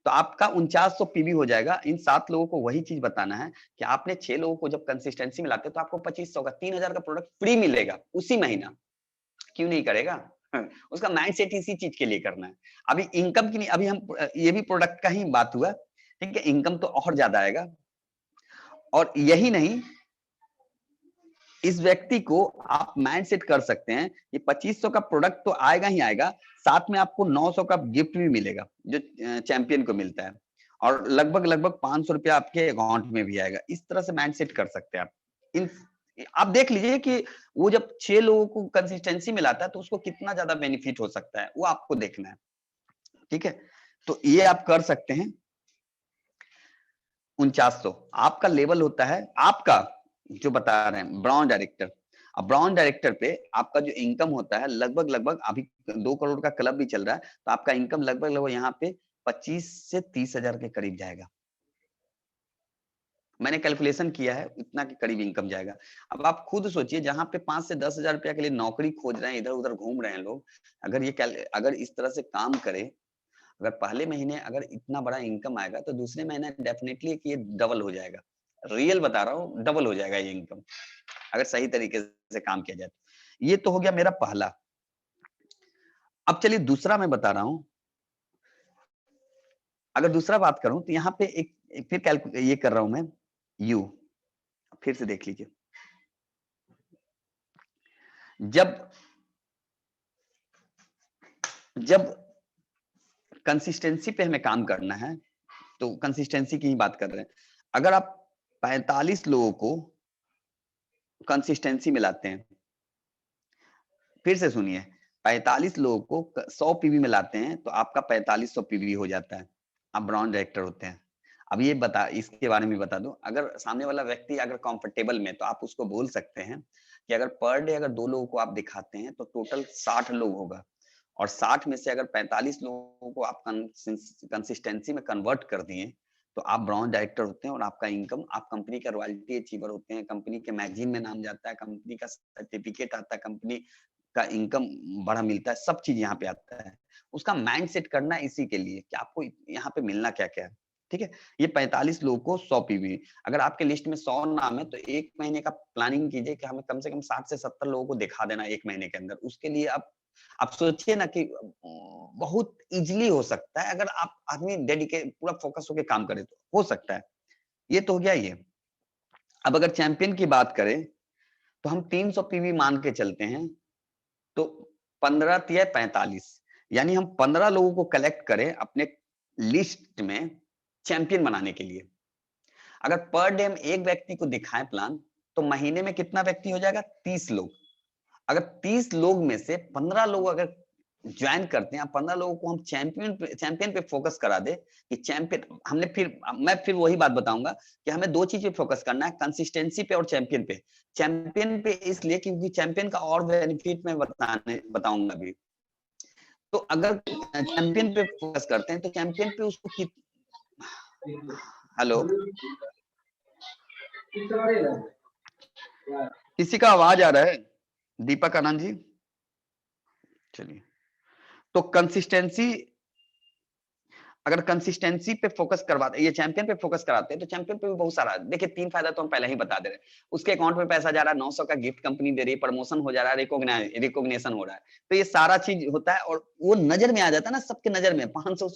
तो आपका 4900 पीवी हो जाएगा। इन 7 लोगों को वही चीज बताना है कि आपने 6 लोगों को जब कंसिस्टेंसी में लाते हो तो आपको 2500 का 3000 का प्रोडक्ट फ्री मिलेगा उसी महीना। क्यों नहीं करेगा? उसका माइंडसेट इसी चीज के लिए करना है। अभी इनकम की नहीं, अभी हम ये भी प्रोडक्ट का ही बात हुआ, ठीक है, इनकम तो और ज्यादा आएगा। और यही नहीं, इस व्यक्ति को आप माइंड सेट कर सकते हैं कि 2500 का प्रोडक्ट तो आएगा ही आएगा, साथ में आपको 900 का गिफ्ट भी मिलेगा जो चैंपियन को मिलता है, और लगभग 500 रुपया आपके अकाउंट में भी आएगा। इस तरह से माइंड सेट कर सकते हैं आप। इन आप देख लीजिए कि वो जब 6 लोगों को कंसिस्टेंसी में लाता है तो उसको कितना ज्यादा बेनिफिट हो सकता है, वो आपको देखना है, ठीक है। तो ये आप कर सकते हैं। 4900 आपका लेवल होता है, आपका जो बता रहे हैं ब्राउन डायरेक्टर। अब ब्राउन डायरेक्टर पे आपका जो इनकम होता है लगभग अभी 2 करोड़ का क्लब भी चल रहा है, तो आपका इनकम लगभग यहाँ पे 25 से 30 हजार के करीब जाएगा। मैंने कैलकुलेशन किया है, इतना के करीब इनकम जाएगा। अब आप खुद सोचिए, जहां पे 5 से 10 हजार रुपया के लिए नौकरी खोज रहे हैं, इधर उधर घूम रहे हैं लोग, अगर इस तरह से काम करे, अगर पहले महीने अगर इतना बड़ा इनकम आएगा तो दूसरे महीने डेफिनेटली कि ये डबल हो जाएगा। रियल बता रहा हूँ, डबल हो जाएगा ये इनकम अगर सही तरीके से काम किया जाए। ये तो हो गया मेरा पहला। अब चलिए दूसरा मैं बता रहा हूं। अगर दूसरा बात करूं तो यहाँ पे एक फिर ये कर रहा हूं मैं, यू, फिर से देख लीजिए। जब जब कंसिस्टेंसी पे हमें काम करना है, तो कंसिस्टेंसी की ही बात कर रहे हैं। अगर आप 45 लोगों को कंसिस्टेंसी में लाते हैं, फिर से सुनिए, 45 लोगों को 100 पीवी में लाते हैं, तो आपका 4500 पीवी हो जाता है, आप ब्राउन डायरेक्टर होते हैं। अब ये बता, इसके बारे में बता दूं, अगर सामने वाला व्यक्ति अगर कंफर्टेबल में, तो आप उसको बोल सकते हैं कि अगर पर डे अगर 2 लोगों को आप दिखाते हैं तो टोटल 60 लोग होगा, और 60 में से अगर 45 लोगों को आप कंसिस्टेंसी में कन्वर्ट कर दिए, तो आप ब्राउन डायरेक्टर होते हैं, और आपका इनकम, आप कंपनी का रॉयल्टी अचीवर होते हैं, कंपनी के मैगजीन में नाम जाता है, कंपनी का सर्टिफिकेट आता है, कंपनी का इनकम बड़ा मिलता है, सब चीज यहाँ पे आता है। उसका माइंड सेट करना इसी के लिए कि आपको यहाँ पे मिलना क्या क्या है। ठीक है, ये 45 लोगों को 100 पीवी, अगर आपके लिस्ट में 100 नाम है, तो 1 महीने का प्लानिंग कीजिए कि हमें कम से कम 60 से 70 लोगों को दिखा देना 1 महीने के अंदर। उसके लिए आप सोचिए ना कि बहुत इजीली हो सकता है, अगर आप आदमी डेडिकेट पूरा फोकस होकर काम करे तो हो सकता है। ये तो हो गया ये। अब अगर चैंपियन की बात करें, तो हम 300 पीवी मान के चलते हैं, तो 15 तिया 45, यानी हम 15 लोगों को कलेक्ट करें अपने लिस्ट में चैंपियन बनाने के लिए। अगर पर डे हम एक व्यक्ति को दिखाएं प्लान, तो महीने में कितना व्यक्ति हो जाएगा? 30 लोग। अगर 30 लोग में से 15 लोग अगर ज्वाइन करते हैं, 15 लोगों को हम चैंपियन पे फोकस करा दे कि चैंपियन, मैं फिर वही बात बताऊंगा कि हमें 2 चीज पे फोकस करना है, कंसिस्टेंसी पे और चैंपियन पे। चैंपियन पे इसलिए क्योंकि चैंपियन का और बेनिफिट मैं बताऊंगा अभी। तो अगर चैंपियन पे फोकस करते हैं, तो चैंपियन पे उसको हेलो, किसी का आवाज आ रहा है? दीपक आनंद जी, चलिए। तो कंसिस्टेंसी, अगर कंसिस्टेंसी पे फोकस करवाते, ये चैंपियन पे फोकस कराते हैं, तो चैंपियन पे भी बहुत सारा, देखिए 3 फायदा तो हम पहले ही बता दे रहे हैं। उसके अकाउंट में पैसा जा रहा है, 900 का गिफ्ट कंपनी दे रही है, प्रमोशन हो जा रहा है, रिकॉग्निशन हो रहा है, तो ये सारा चीज होता है, और वो नजर में आ जाता है ना, सबके नजर में, 500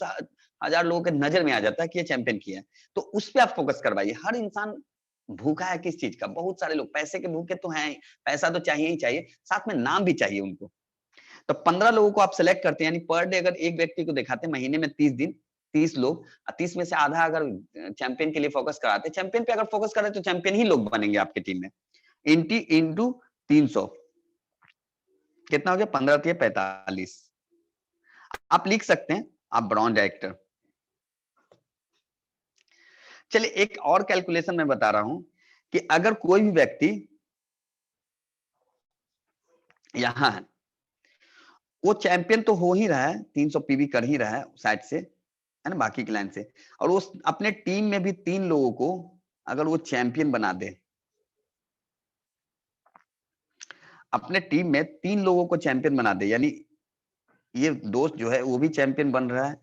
1000 लोगों के नजर में आ जाता है कि ये चैंपियन किया है। तो उस पर आप फोकस करवाइए। हर इंसान भूखा है किस चीज का? बहुत सारे लोग पैसे के भूखे तो हैं, पैसा तो चाहिए ही चाहिए, साथ में नाम भी चाहिए उनको। तो 15 लोगों को आप सिलेक्ट करते हैं, यानी पर डे अगर एक व्यक्ति को दिखाते हैं, महीने में 30 दिन, 30 लोग, 30 में से आधा अगर चैंपियन के लिए फोकस कराते हैं, चैंपियन पे अगर फोकस करें तो चैंपियन ही लोग बनेंगे आपकी टीम में। इंटू 300 कितना हो गया? 15 तिया 45। आप लिख सकते हैं आप ब्राउन डायरेक्टर। चलिए एक और कैलकुलेशन मैं बता रहा हूं कि अगर कोई भी व्यक्ति यहां है, वो चैंपियन तो हो ही रहा है, 300 पीवी कर ही रहा है साइड से, है ना, बाकी की लाइन से, और वो अपने टीम में भी 3 लोगों को अगर वो चैंपियन बना दे, अपने टीम में 3 लोगों को चैंपियन बना दे, यानी ये दोस्त जो है वो भी चैंपियन बन रहा है,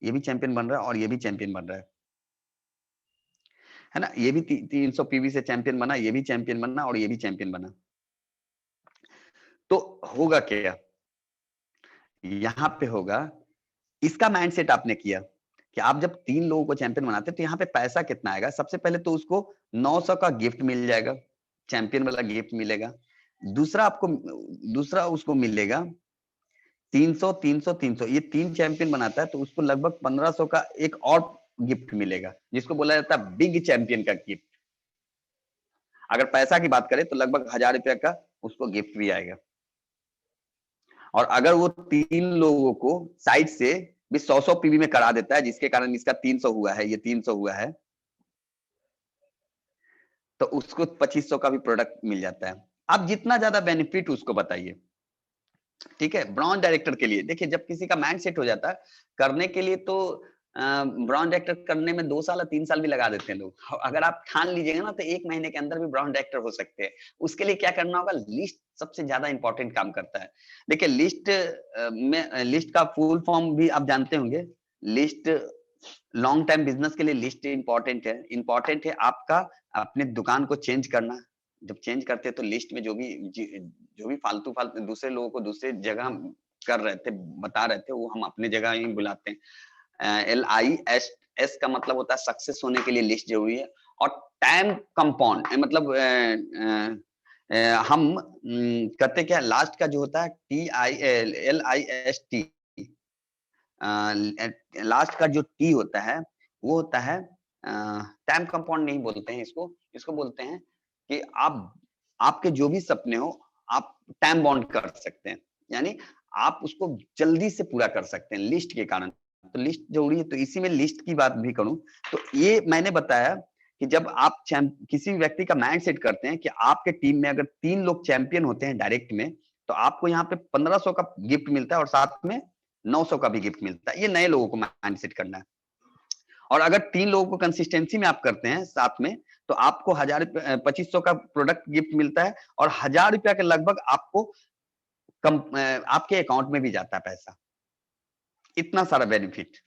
ये भी चैंपियन बन रहा है, और ये भी चैंपियन बन रहा है ना, ये भी 300 पीवी से चैंपियन बना, ये भी चैंपियन बना, और ये भी चैंपियन बना। तो होगा क्या यहाँ पे? होगा, इसका माइंडसेट आपने किया कि आप जब 3 लोगों को चैंपियन बनाते हैं, तो यहाँ पे पैसा कितना आएगा? सबसे पहले तो उसको 900 का गिफ्ट मिल जाएगा, चैंपियन वाला गिफ्ट मिलेगा। दूसरा उसको मिलेगा 300 300 300, ये 3 चैंपियन बनाता है, तो उसको लगभग 1500 का एक और गिफ्ट मिलेगा, जिसको बोला जाता है बिग चैंपियन का गिफ्ट। अगर पैसा की बात करें तो लगभग 1000 रुपया का उसको गिफ्ट भी आएगा। और अगर वो 3 लोगों को साइड से भी 100 पीवी में करा देता है, जिसके कारण इसका 300 हुआ है, ये 300 हुआ है, तो उसको 2500 का भी प्रोडक्ट मिल जाता है। आप जितना ज्यादा बेनिफिट उसको बताइए। ठीक है, ब्राउन डायरेक्टर के लिए देखिए, जब किसी का माइंड सेट हो जाता है करने के लिए, तो ब्राउन डायरेक्टर करने में 2 साल 3 साल भी लगा देते हैं लोग। अगर आप ठान लीजिएगा ना, तो 1 महीने के अंदर भी ब्राउन डायरेक्टर हो सकते हैं। उसके लिए क्या करना होगा? लिस्ट सबसे ज्यादा इंपॉर्टेंट काम करता है। देखिए लिस्ट का फुल फॉर्म भी आप जानते होंगे। लिस्ट, लॉन्ग टाइम बिजनेस के लिए लिस्ट इंपॉर्टेंट है आपका अपने दुकान को चेंज करना। जब चेंज करते हैं तो लिस्ट में जो भी फालतू दूसरे लोगों को दूसरे जगह कर रहे थे, बता रहे थे, वो हम अपने जगह ही बुलाते हैं। LIS का मतलब होता है सक्सेस होने के लिए लिस्ट जरूरी है, और टाइम कंपाउंड मतलब हम करते क्या, लास्ट का जो होता है TILIST, लास्ट का जो T होता है वो होता है टाइम कंपाउंड नहीं बोलते हैं इसको, इसको बोलते हैं कि आप आपके जो भी सपने हो आप टाइम बाउंड कर सकते हैं, यानी आप उसको जल्दी से पूरा कर सकते हैं लिस्ट के कारण। तो लिस्ट जरूरी है, तो इसी में लिस्ट की बात भी करूं तो ये मैंने बताया कि जब आप किसी व्यक्ति का माइंड सेट करते हैं कि आपके टीम में अगर 3 लोग चैंपियन होते हैं डायरेक्ट में, तो आपको यहाँ पे 1500 का गिफ्ट मिलता है और साथ में 900 का भी गिफ्ट मिलता है। ये नए लोगों को माइंड सेट करना है। और अगर 3 लोगों को कंसिस्टेंसी में आप करते हैं साथ में, तो आपको 2500 का प्रोडक्ट गिफ्ट मिलता है, और 1000 रुपया के लगभग आपको आपके अकाउंट में भी जाता है पैसा। इतना सारा बेनिफिट।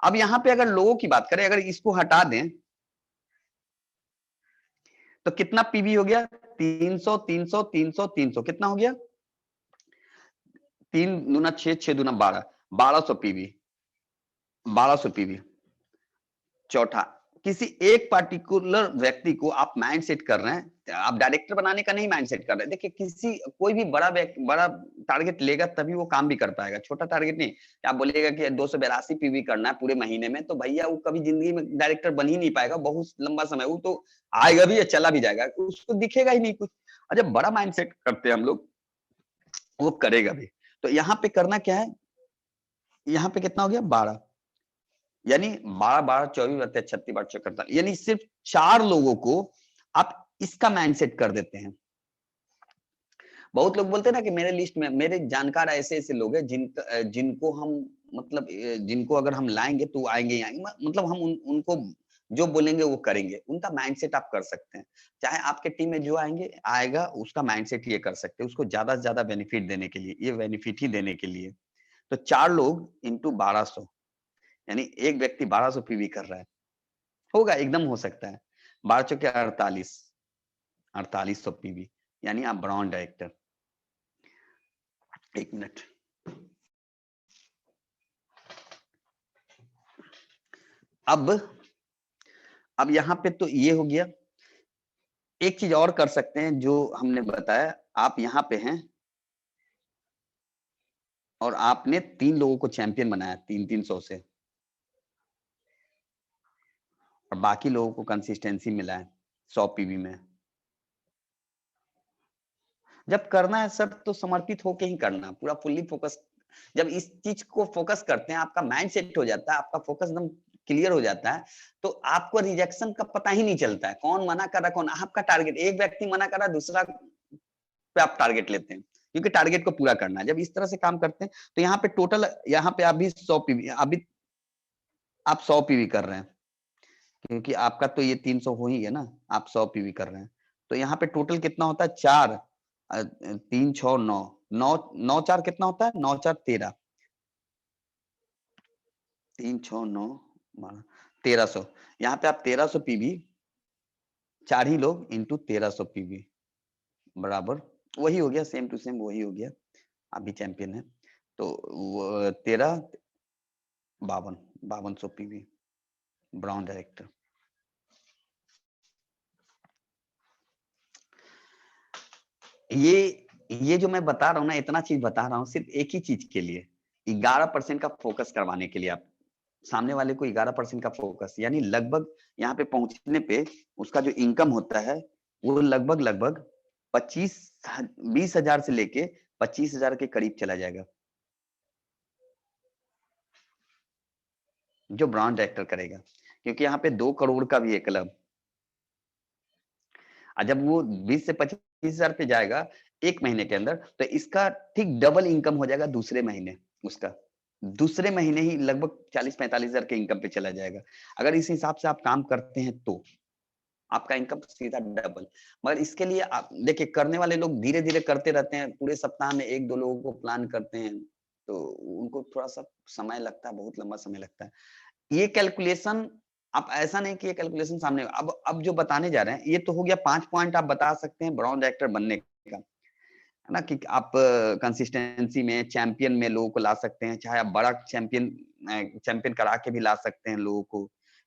अब यहाँ पे अगर लोगों की बात करें, अगर इसको हटा दें तो कितना पीवी हो गया, 300 300 300 300, कितना हो गया, 3 दूना 6, 6 दूना 12, 1200 पीवी, 1200 पीवी। चौथा, किसी एक पार्टिकुलर व्यक्ति को आप माइंड सेट कर रहे हैं, आप डायरेक्टर बनाने का नहीं माइंड सेट कर रहे हैं। देखिए कोई भी बड़ा टारगेट लेगा तभी वो काम भी कर पाएगा, छोटा टारगेट नहीं। आप बोलेगा कि 282 पीवी करना है पूरे महीने में, तो भैया वो कभी जिंदगी में डायरेक्टर बन ही नहीं पाएगा, बहुत लंबा समय, वो तो आएगा भी या चला भी जाएगा, उसको दिखेगा ही नहीं कुछ। और जब बड़ा माइंड सेट करते हैं हम लोग, वो करेगा भी। तो यहाँ पे करना क्या है, यहाँ पे कितना हो गया 12, यानी 12 12 24 36 36 48, यानी सिर्फ 4 लोगों को आप इसका माइंडसेट कर देते हैं। बहुत लोग बोलते हैं ना कि मेरे लिस्ट में मेरे जानकार ऐसे ऐसे लोग हैं जिनको हम मतलब जिनको अगर हम लाएंगे तो आएंगे ही आएंगे, मतलब हम उनको जो बोलेंगे वो करेंगे। उनका माइंडसेट आप कर सकते हैं, चाहे आपके टीम में जो आएगा उसका माइंडसेट ये कर सकते हैं, उसको ज्यादा से ज्यादा बेनिफिट देने के लिए, ये बेनिफिट ही देने के लिए। तो 4 लोग इंटू 1200, यानी एक व्यक्ति 1200 पीवी कर रहा है, होगा, एकदम हो सकता है। 12 चौके 48, 4800 पीवी, यानी आप ब्राउन डायरेक्टर। एक मिनट, अब यहां पे तो ये हो गया। एक चीज और कर सकते हैं जो हमने बताया, आप यहां पे हैं और आपने 3 लोगों को चैंपियन बनाया 300 से, और बाकी लोगों को कंसिस्टेंसी मिला है 100 पीवी में। जब करना है सर तो समर्पित होके ही करना, पूरा फुल्ली फोकस। जब इस चीज को फोकस करते हैं, आपका माइंड सेट हो जाता है, आपका फोकस एकदम क्लियर हो जाता है, तो आपको रिजेक्शन का पता ही नहीं चलता है, कौन मना कर रहा, कौन आपका टारगेट। एक व्यक्ति मना कर रहा, दूसरा पे आप टारगेट लेते हैं, क्योंकि टारगेट को पूरा करना है। जब इस तरह से काम करते हैं तो यहाँ पे टोटल, यहाँ पे अभी 100 पीवी, अभी आप 100 पीवी कर रहे हैं, क्योंकि आपका तो ये 300 हो ही है ना, आप 100 पीवी कर रहे हैं। तो यहाँ पे टोटल कितना होता है, 4 3 6 9 9 9 4 कितना होता है, 9 4 13, 3 6 9 1300। यहाँ पे आप 1300 पीवी, 4 ही लोग इंटू 1300 पीवी बराबर वही हो गया, सेम टू सेम वही हो गया, आप भी चैंपियन है। तो 13 52 5200 पीवी ब्राउन डायरेक्टर। ये जो मैं बता रहा हूँ ना, इतना चीज बता रहा हूँ सिर्फ एक ही चीज के लिए, 11% का फोकस करवाने के लिए। आप सामने वाले को 11% का फोकस, यानी लगभग यहाँ पे पहुंचने पे उसका जो इनकम होता है वो लगभग लगभग 20,000 से लेके 25,000 के करीब चला जाएगा, जो ब्राउन डायरेक्टर करेगा। क्योंकि यहाँ पे 2 करोड़ का भी है क्लब, और जब वो 20 से 25,000 पे जाएगा एक महीने के अंदर, तो इसका ठीक डबल इनकम हो जाएगा दूसरे महीने, उसका दूसरे महीने ही लगभग 40-45,000 के इनकम पे चला जाएगा। अगर इस हिसाब से आप काम करते हैं तो आपका इनकम सीधा डबल। मगर इसके लिए आप देखिए, करने वाले लोग धीरे धीरे करते रहते हैं, पूरे सप्ताह में 1-2 लोगों को प्लान करते हैं, तो उनको थोड़ा सा समय लगता है, बहुत लंबा समय लगता है। ये कैलकुलेशन, आप ऐसा नहीं कि ये कैलकुलेशन सामने, अब जो बताने जा रहे हैं ये तो हो गया 5 पॉइंट आप बता सकते हैं ब्राउन डायरेक्टर बनने का। है ना, कि आप कंसिस्टेंसी में चैंपियन में लोगों को ला सकते हैं, चाहे आप बड़ा चैंपियन करा के भी ला सकते हैं लोगों को,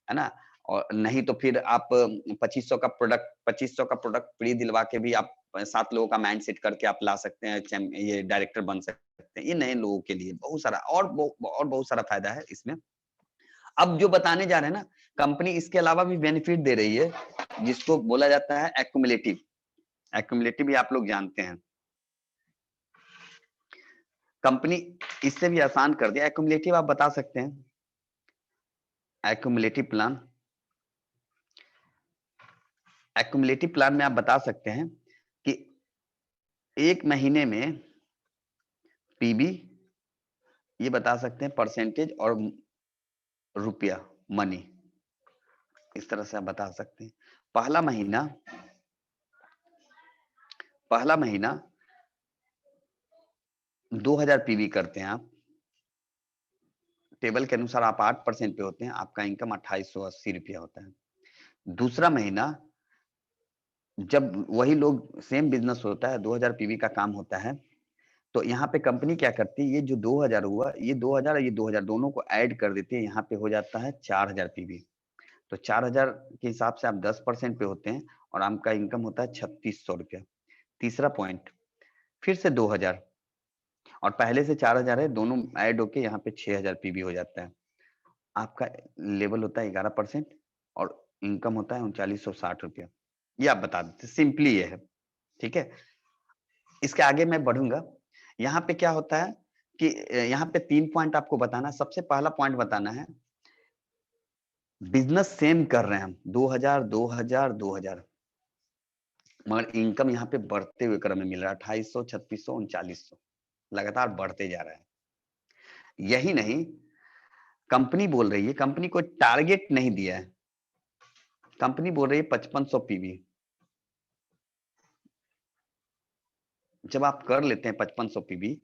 है ना। और नहीं तो फिर आप 2500 का प्रोडक्ट फ्री दिलवा के भी आप 7 लोगों का माइंड सेट करके आप ला सकते हैं, ये डायरेक्टर बन सकते हैं। ये नए लोगों के लिए बहुत सारा और बहुत सारा फायदा है इसमें। अब जो बताने जा रहे हैं ना, कंपनी इसके अलावा भी बेनिफिट दे रही है, जिसको बोला जाता है एक्युमुलेटिव। एक्युमुलेटिव भी आप लोग जानते हैं। कंपनी इससे भी आसान कर दिया। एक्युमुलेटिव आप बता सकते हैं, एक्युमुलेटिव प्लान। एक्युमुलेटिव प्लान में आप बता सकते हैं कि 1 महीने में पीबी, ये बता सकते हैं परसेंटेज और रुपया, मनी, इस तरह से आप बता सकते हैं। पहला महीना 2000 पीवी करते हैं आप, टेबल के अनुसार आप 8% पे होते हैं, आपका इनकम 2880 रुपया होता है। दूसरा महीना जब वही लोग सेम बिजनेस होता है, 2000 पीवी का काम होता है, तो यहाँ पे कंपनी क्या करती है, ये जो 2000 हुआ, ये 2000 और ये 2000 दोनों को ऐड कर देती है, यहाँ पे हो जाता है 4000 पीवी। तो 4000 के हिसाब से आप 10% पे होते हैं और आपका इनकम होता है 3600 रुपया। तीसरा पॉइंट, फिर से 2000 और पहले से 4000 है, दोनों ऐड होके यहाँ पे 6000 पीवी हो जाता है। आपका लेवल होता है 11% और इनकम होता है 3960 रुपया। ये आप बता देते, सिंपली ये है, ठीक है। इसके आगे मैं बढ़ूंगा। यहाँ पे क्या होता है कि यहाँ पे 3 पॉइंट आपको बताना। सबसे पहला पॉइंट बताना है, बिजनेस सेम कर रहे हैं हम, 2000 2000 2000, मगर इनकम यहाँ पे बढ़ते हुए क्रम में मिल रहा है, 2800 3600 3900, लगातार बढ़ते जा रहा है। यही नहीं, कंपनी बोल रही है, कंपनी को टारगेट नहीं दिया है, कंपनी बोल रही है 5500 पीवी। जब आप कर लेते हैं 5500 पीवी,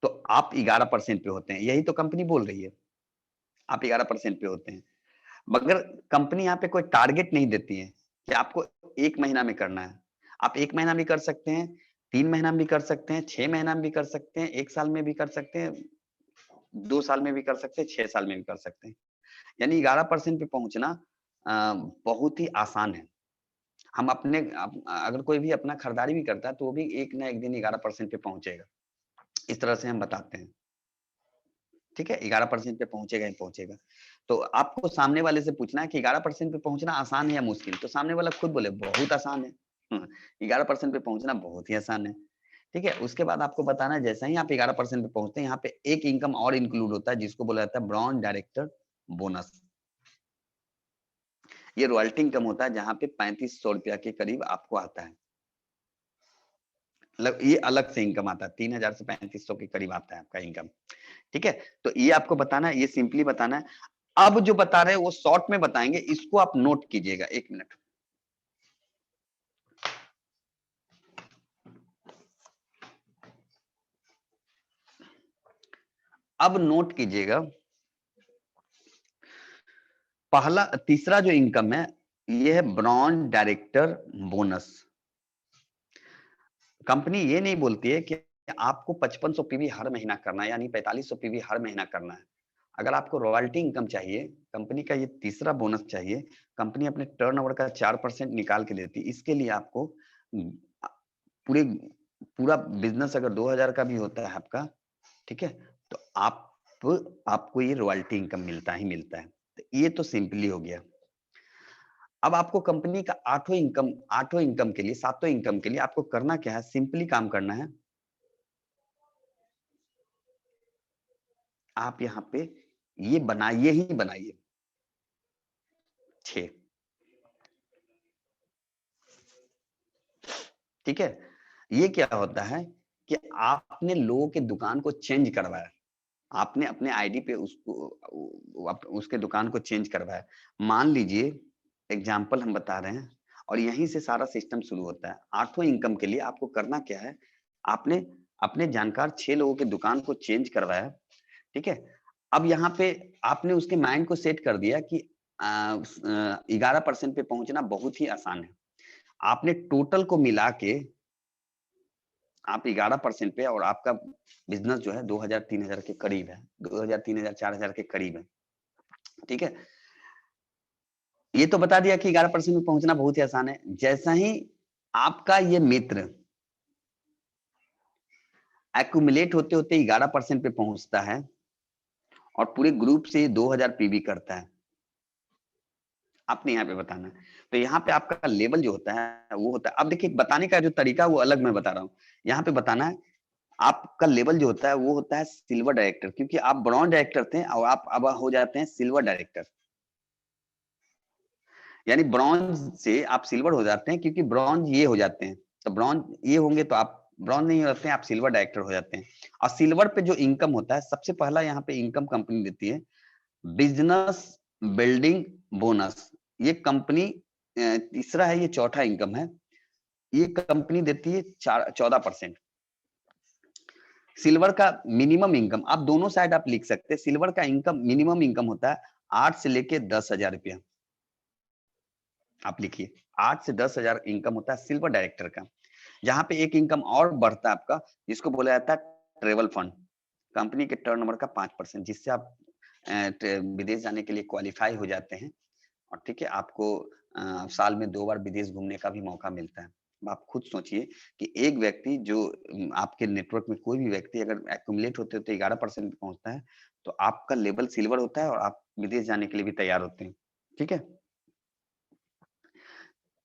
तो आप 11% पे होते हैं, यही तो कंपनी बोल रही है, आप 11% पे होते हैं। मगर कंपनी यहाँ पे कोई टारगेट नहीं देती है कि आपको 1 महीना में करना है। आप 1 महीना भी कर सकते हैं, 3 महीना भी कर सकते हैं, 6 महीना भी कर सकते हैं, 1 साल में भी कर सकते हैं, 2 साल में भी कर सकते हैं, 6 साल में भी कर सकते हैं। यानी 11% पे पहुंचना बहुत ही आसान है। हम अगर कोई भी अपना खरीदारी भी करता है, तो वो भी एक ना एक दिन 11% पे पहुंचेगा। इस तरह से हम बताते हैं, ठीक है। 11% पे पहुंचेगा ही पहुंचेगा। तो आपको सामने वाले से पूछना है कि 11% पे पहुंचना आसान है या मुश्किल, तो सामने वाला खुद बोले बहुत आसान है। 11% पे पहुंचना बहुत ही आसान है, ठीक है। उसके बाद आपको बताना है, जैसे ही आप 11% पे पहुंचते हैं, यहाँ पे एक इनकम और इंक्लूड होता है, जिसको बोला जाता है ब्रांड डायरेक्टर बोनस। ये रॉयल्टी इनकम होता है, जहां पे 3500 रुपया के करीब आपको आता है। मतलब ये अलग से इनकम आता है, 3000 से 3500 के करीब आता है आपका इनकम, ठीक है। तो ये आपको बताना है, ये सिंपली बताना है। अब जो बता रहे हैं वो शॉर्ट में बताएंगे, इसको आप नोट कीजिएगा, 1 मिनट। अब नोट कीजिएगा, तीसरा जो इनकम है, ये है ब्रांड डायरेक्टर बोनस। कंपनी ये नहीं बोलती है कि आपको 5500 पीवी हर महीना करना है, यानी 4500 पीवी हर महीना करना है। अगर आपको रॉयल्टी इनकम चाहिए, कंपनी का ये तीसरा बोनस चाहिए, कंपनी अपने टर्नओवर का 4% निकाल के देती है। इसके लिए आपको पूरे पूरा बिजनेस अगर 2000 का भी होता है आपका, ठीक है, तो आपको ये रॉयल्टी इनकम मिलता ही मिलता है। तो ये तो सिंपली हो गया। अब आपको कंपनी का आठों इनकम के लिए, सातों इनकम के लिए आपको करना क्या है, सिंपली काम करना है। आप यहाँ पे ये बनाइए ही बनाइए 6, ठीक है। ये क्या होता है कि आपने लोगों के दुकान को चेंज करवाया, आपने अपने आईडी पे उसके दुकान को चेंज करवाया। मान लीजिए, एग्जाम्पल हम बता रहे हैं, और यहीं से सारा सिस्टम शुरू होता है। आठों इनकम के लिए आपको करना क्या है, आपने अपने जानकार 6 लोगों के दुकान को चेंज करवाया, ठीक है। अब यहाँ पे आपने उसके माइंड को सेट कर दिया कि 11% पे पहुंचना बहुत ही आसान है। आपने टोटल को मिला के आप 11% पे, और आपका बिजनेस जो है 2000-3000 के करीब है, 2000-3000-4000 के करीब है। ठीक है, ये तो बता दिया कि 11% में पहुंचना बहुत ही आसान है। जैसा ही आपका ये मित्र एक्यूमुलेट होते होते 11% पे पहुंचता है और पूरे ग्रुप से 2000 पीवी करता है, आपने यहाँ पे बताना है। तो यहाँ पे आपका लेवल जो होता है वो होता है, अब देखिए बताने का जो तरीका वो अलग मैं बता रहा हूँ। यहाँ पे बताना है आपका लेवल जो होता है वो होता है सिल्वर डायरेक्टर, क्योंकि आप ब्रॉन्ज डायरेक्टर थे और आप अब हो जाते हैं सिल्वर डायरेक्टर। यानी ब्रॉन्ज से आप सिल्वर हो जाते हैं, क्योंकि ब्रॉन्ज ये हो जाते हैं, तो ब्रॉन्ज ये होंगे तो आप ब्रॉन्ज नहीं होते हैं, आप सिल्वर डायरेक्टर हो जाते हैं। और सिल्वर पे जो इनकम होता है, सबसे पहला यहाँ पे इनकम कंपनी देती है बिजनेस बिल्डिंग बोनस। ये कंपनी तीसरा है, ये चौथा इनकम है। ये कंपनी देती है 14%। सिल्वर का मिनिमम इनकम, आप दोनों साइड आप लिख सकते हैं, सिल्वर का इनकम मिनिमम इनकम होता है 8 से लेके 10,000 रुपया। आप लिखिए 8 से 10,000 इनकम होता है सिल्वर डायरेक्टर का। जहां पे एक इनकम और बढ़ता है आपका, जिसको बोला जाता है ट्रेवल फंड, कंपनी के टर्नओवर का 5%, जिससे आप विदेश जाने के लिए क्वालिफाई हो जाते हैं। और ठीक है, आपको साल में 2 बार विदेश घूमने का भी मौका मिलता है। अब आप खुद सोचिए कि एक व्यक्ति जो आपके नेटवर्क में कोई भी व्यक्ति अगर एक्यूमुलेट होते होते 11% पे पहुंचता है, तो आपका लेवल सिल्वर होता है और आप विदेश जाने के लिए भी तैयार होते हैं। ठीक है,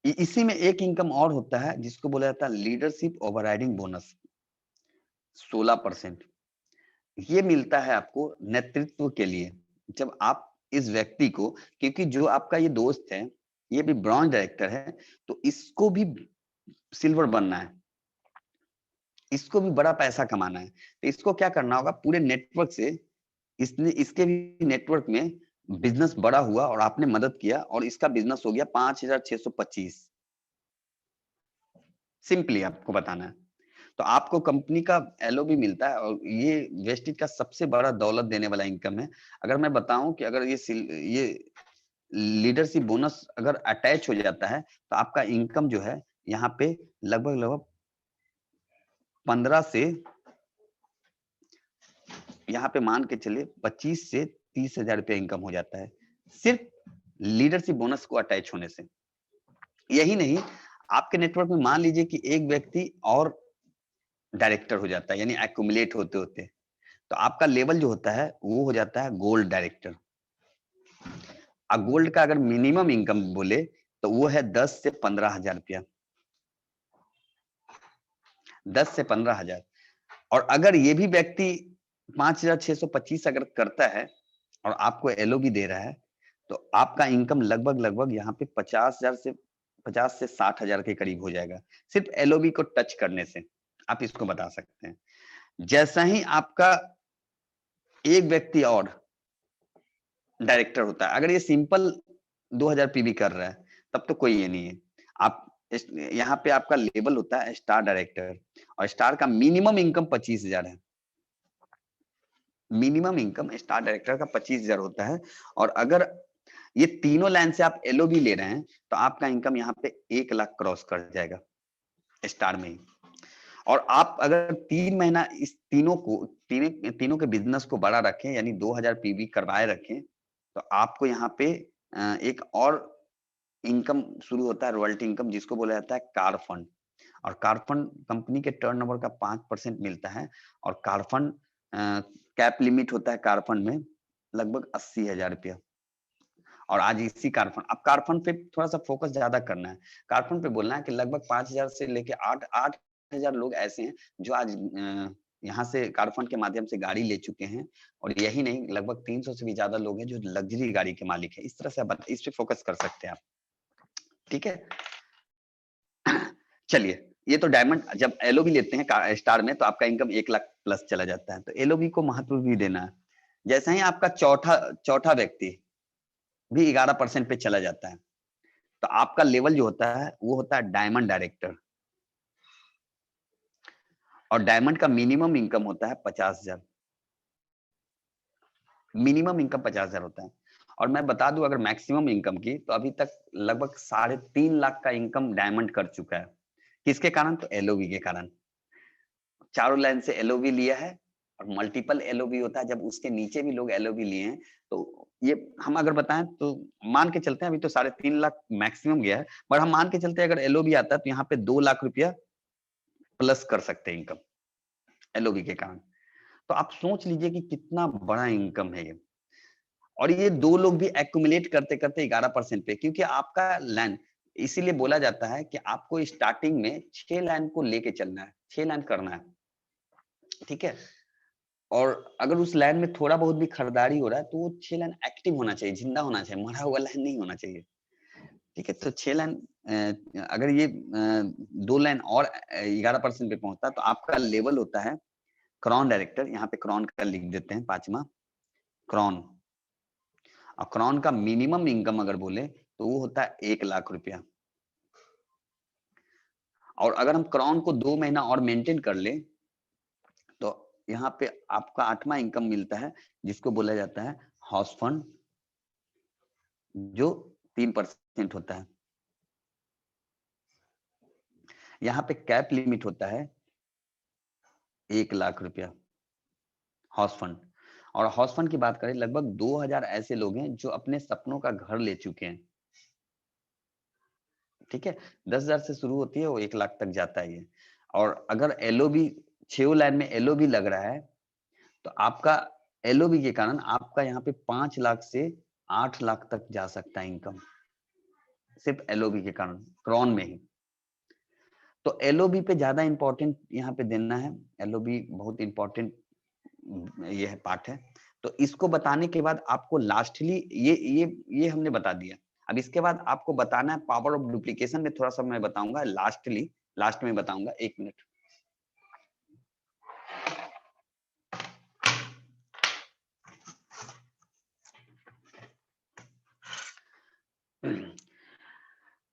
इसी में एक इनकम और होता है जिसको बोला जाता है लीडरशिप ओवरराइडिंग बोनस, 16%। ये मिलता है आपको नेतृत्व के लिए। जब आप इस व्यक्ति को, क्योंकि जो आपका ये दोस्त है ये भी ब्रॉन्ज डायरेक्टर है, तो इसको भी सिल्वर बनना है, इसको भी बड़ा पैसा कमाना है। तो इसको क्या करना होगा, पूरे नेटवर्क से, इसने इसके भी नेटवर्क में बिजनेस बड़ा हुआ और आपने मदद किया और इसका बिजनेस हो गया 5,625। सिंपली आपको बताना है। तो आपको कंपनी का एलओबी मिलता है और ये वेस्टेज का सबसे बड़ा दौलत देने वाला इनकम है। अगर मैं बताऊं कि अगर ये लीडरशिप बोनस अगर अटैच हो जाता है, तो आपका इनकम जो है यहाँ पे लगभग लगभग 15 से, यहाँ पे मान के चलिए 25 से 30,000 रुपया इनकम हो जाता है, सिर्फ लीडरशिप बोनस को अटैच होने से। यही नहीं, आपके नेटवर्क में मान लीजिए कि एक व्यक्ति और डायरेक्टर हो जाता है, यानी एक्यूमुलेट होते होते, तो आपका लेवल जो होता है वो हो जाता है गोल्ड डायरेक्टर। अब गोल्ड का अगर मिनिमम इनकम बोले तो वो है 10 से 15,000 रुपया, 10 से 15,000। और अगर ये भी व्यक्ति 5,625 अगर करता है और आपको एलओबी दे रहा है, तो आपका इनकम लगभग लगभग यहाँ पे 50 से 60,000 के करीब हो जाएगा, सिर्फ एलओबी को टच करने से। आप इसको बता सकते हैं। जैसा ही आपका एक व्यक्ति और डायरेक्टर होता है, अगर ये सिंपल 2000 पीवी कर रहा है तब तो कोई ये नहीं है। आप यहाँ पे आपका लेवल होता है स्टार डायरेक्टर, और स्टार का मिनिमम इनकम 25,000 है। मिनिमम इनकम स्टार डायरेक्टर का 25,000 होता है। और अगर ये तीनों लाइन से आप एलओबी ले रहे हैं, तो आपका इनकम यहाँ पे 1 लाख क्रॉस कर जाएगा स्टार में ही। और आप अगर 3 महीना इस तीनों के बिजनेस को बड़ा रखें, यानी 2000 पीवी करवाए रखें, तो आपको यहाँ पे एक और इनकम शुरू होता है, रॉयल्टी इनकम, जिसको बोला जाता है कार फंड। और कार फंड कंपनी के टर्नओवर का 5% मिलता है। और कार फंड कैप लिमिट होता है कार फंड में लगभग 80,000 रुपया। और आज इसी कार फंड, अब कार फंड पे थोड़ा सा फोकस ज्यादा करना है। कार फंड पे बोलना है कि लगभग 5,000 से लेके 8,000 लोग ऐसे हैं जो आज यहाँ से कार फंड के माध्यम से गाड़ी ले चुके हैं। और यही नहीं, लगभग 300 से भी ज्यादा लोग हैं जो लग्जरी गाड़ी के मालिक है। इस तरह से इस पे फोकस कर सकते हैं आप। ठीक है, चलिए, ये तो डायमंड, जब एलओबी लेते हैं स्टार में तो आपका इनकम 1 लाख प्लस चला जाता है, तो एलओबी को महत्व भी देना है। जैसे ही आपका चौथा व्यक्ति भी 11% पे चला जाता है, तो आपका लेवल जो होता है वो होता है डायमंड डायरेक्टर। और डायमंड का मिनिमम इनकम होता है 50,000। मिनिमम इनकम 50,000 होता है। और मैं बता दूं अगर मैक्सिमम इनकम की, तो अभी तक लगभग 3.5 लाख का इनकम डायमंड कर चुका है। किसके कारण? तो एलओबी के कारण। चारों लाइन से एलओबी लिया है और मल्टीपल एलओबी होता है जब उसके नीचे भी लोग एलओबी लिए हैं। तो ये हम अगर बताएं तो मान के चलते हैं, अभी तो 3.5 लाख मैक्सिमम गया है, पर हम मान के चलते हैं अगर एलओबी आता है तो यहाँ पे 2 लाख रुपया प्लस कर सकते हैं इनकम एलओबी के कारण। तो आप सोच लीजिए कि कितना बड़ा इनकम है ये। और ये 2 लोग भी एक्यूमुलेट करते करते 11% पे, क्योंकि आपका लैंड, इसीलिए बोला जाता है कि आपको स्टार्टिंग में 6 लाइन को लेके चलना है, 6 लाइन करना है, ठीक है। और अगर उस लाइन में थोड़ा बहुत भी खरीदारी हो रहा है तो वो 6 लाइन एक्टिव होना चाहिए, जिंदा होना चाहिए, मरा हुआ लाइन नहीं होना चाहिए, ठीक है। तो 6 लाइन अगर ये 2 लाइन और 11% पे पहुंचता है तो आपका लेवल होता है क्रॉन डायरेक्टर। यहाँ पे क्रॉन का लिख देते हैं 5वां क्रॉन। और क्रॉन का मिनिमम इनकम अगर बोले तो वो होता है 1 लाख रुपया। और अगर हम क्रॉन को 2 महीना और मेंटेन कर ले तो यहाँ पे आपका 8वां इनकम मिलता है, जिसको बोला जाता है हाउस फंड, जो 3% होता है। यहाँ पे कैप लिमिट होता है 1 लाख रुपया हाउस फंड। और हाउस फंड की बात करें, लगभग 2000 ऐसे लोग हैं जो अपने सपनों का घर ले चुके हैं, ठीक है। 10,000 से शुरू होती है, वो 1 लाख तक जाता है ये। और अगर एलओबी 6 लाइन में एलओबी लग रहा है तो आपका एलओबी के कारण आपका यहाँ पे 5 लाख से 8 लाख तक जा सकता है इनकम, सिर्फ एलओबी के कारण, क्रॉन में ही। तो एलओबी पे ज्यादा इंपॉर्टेंट यहाँ पे देना है, एलओबी बहुत इंपॉर्टेंट ये है, पार्ट है। तो इसको बताने के बाद आपको लास्टली ये हमने बता दिया। अब इसके बाद आपको बताना है पावर ऑफ डुप्लीकेशन में, थोड़ा सा मैं बताऊंगा लास्टली, लास्ट में बताऊंगा, 1 मिनट।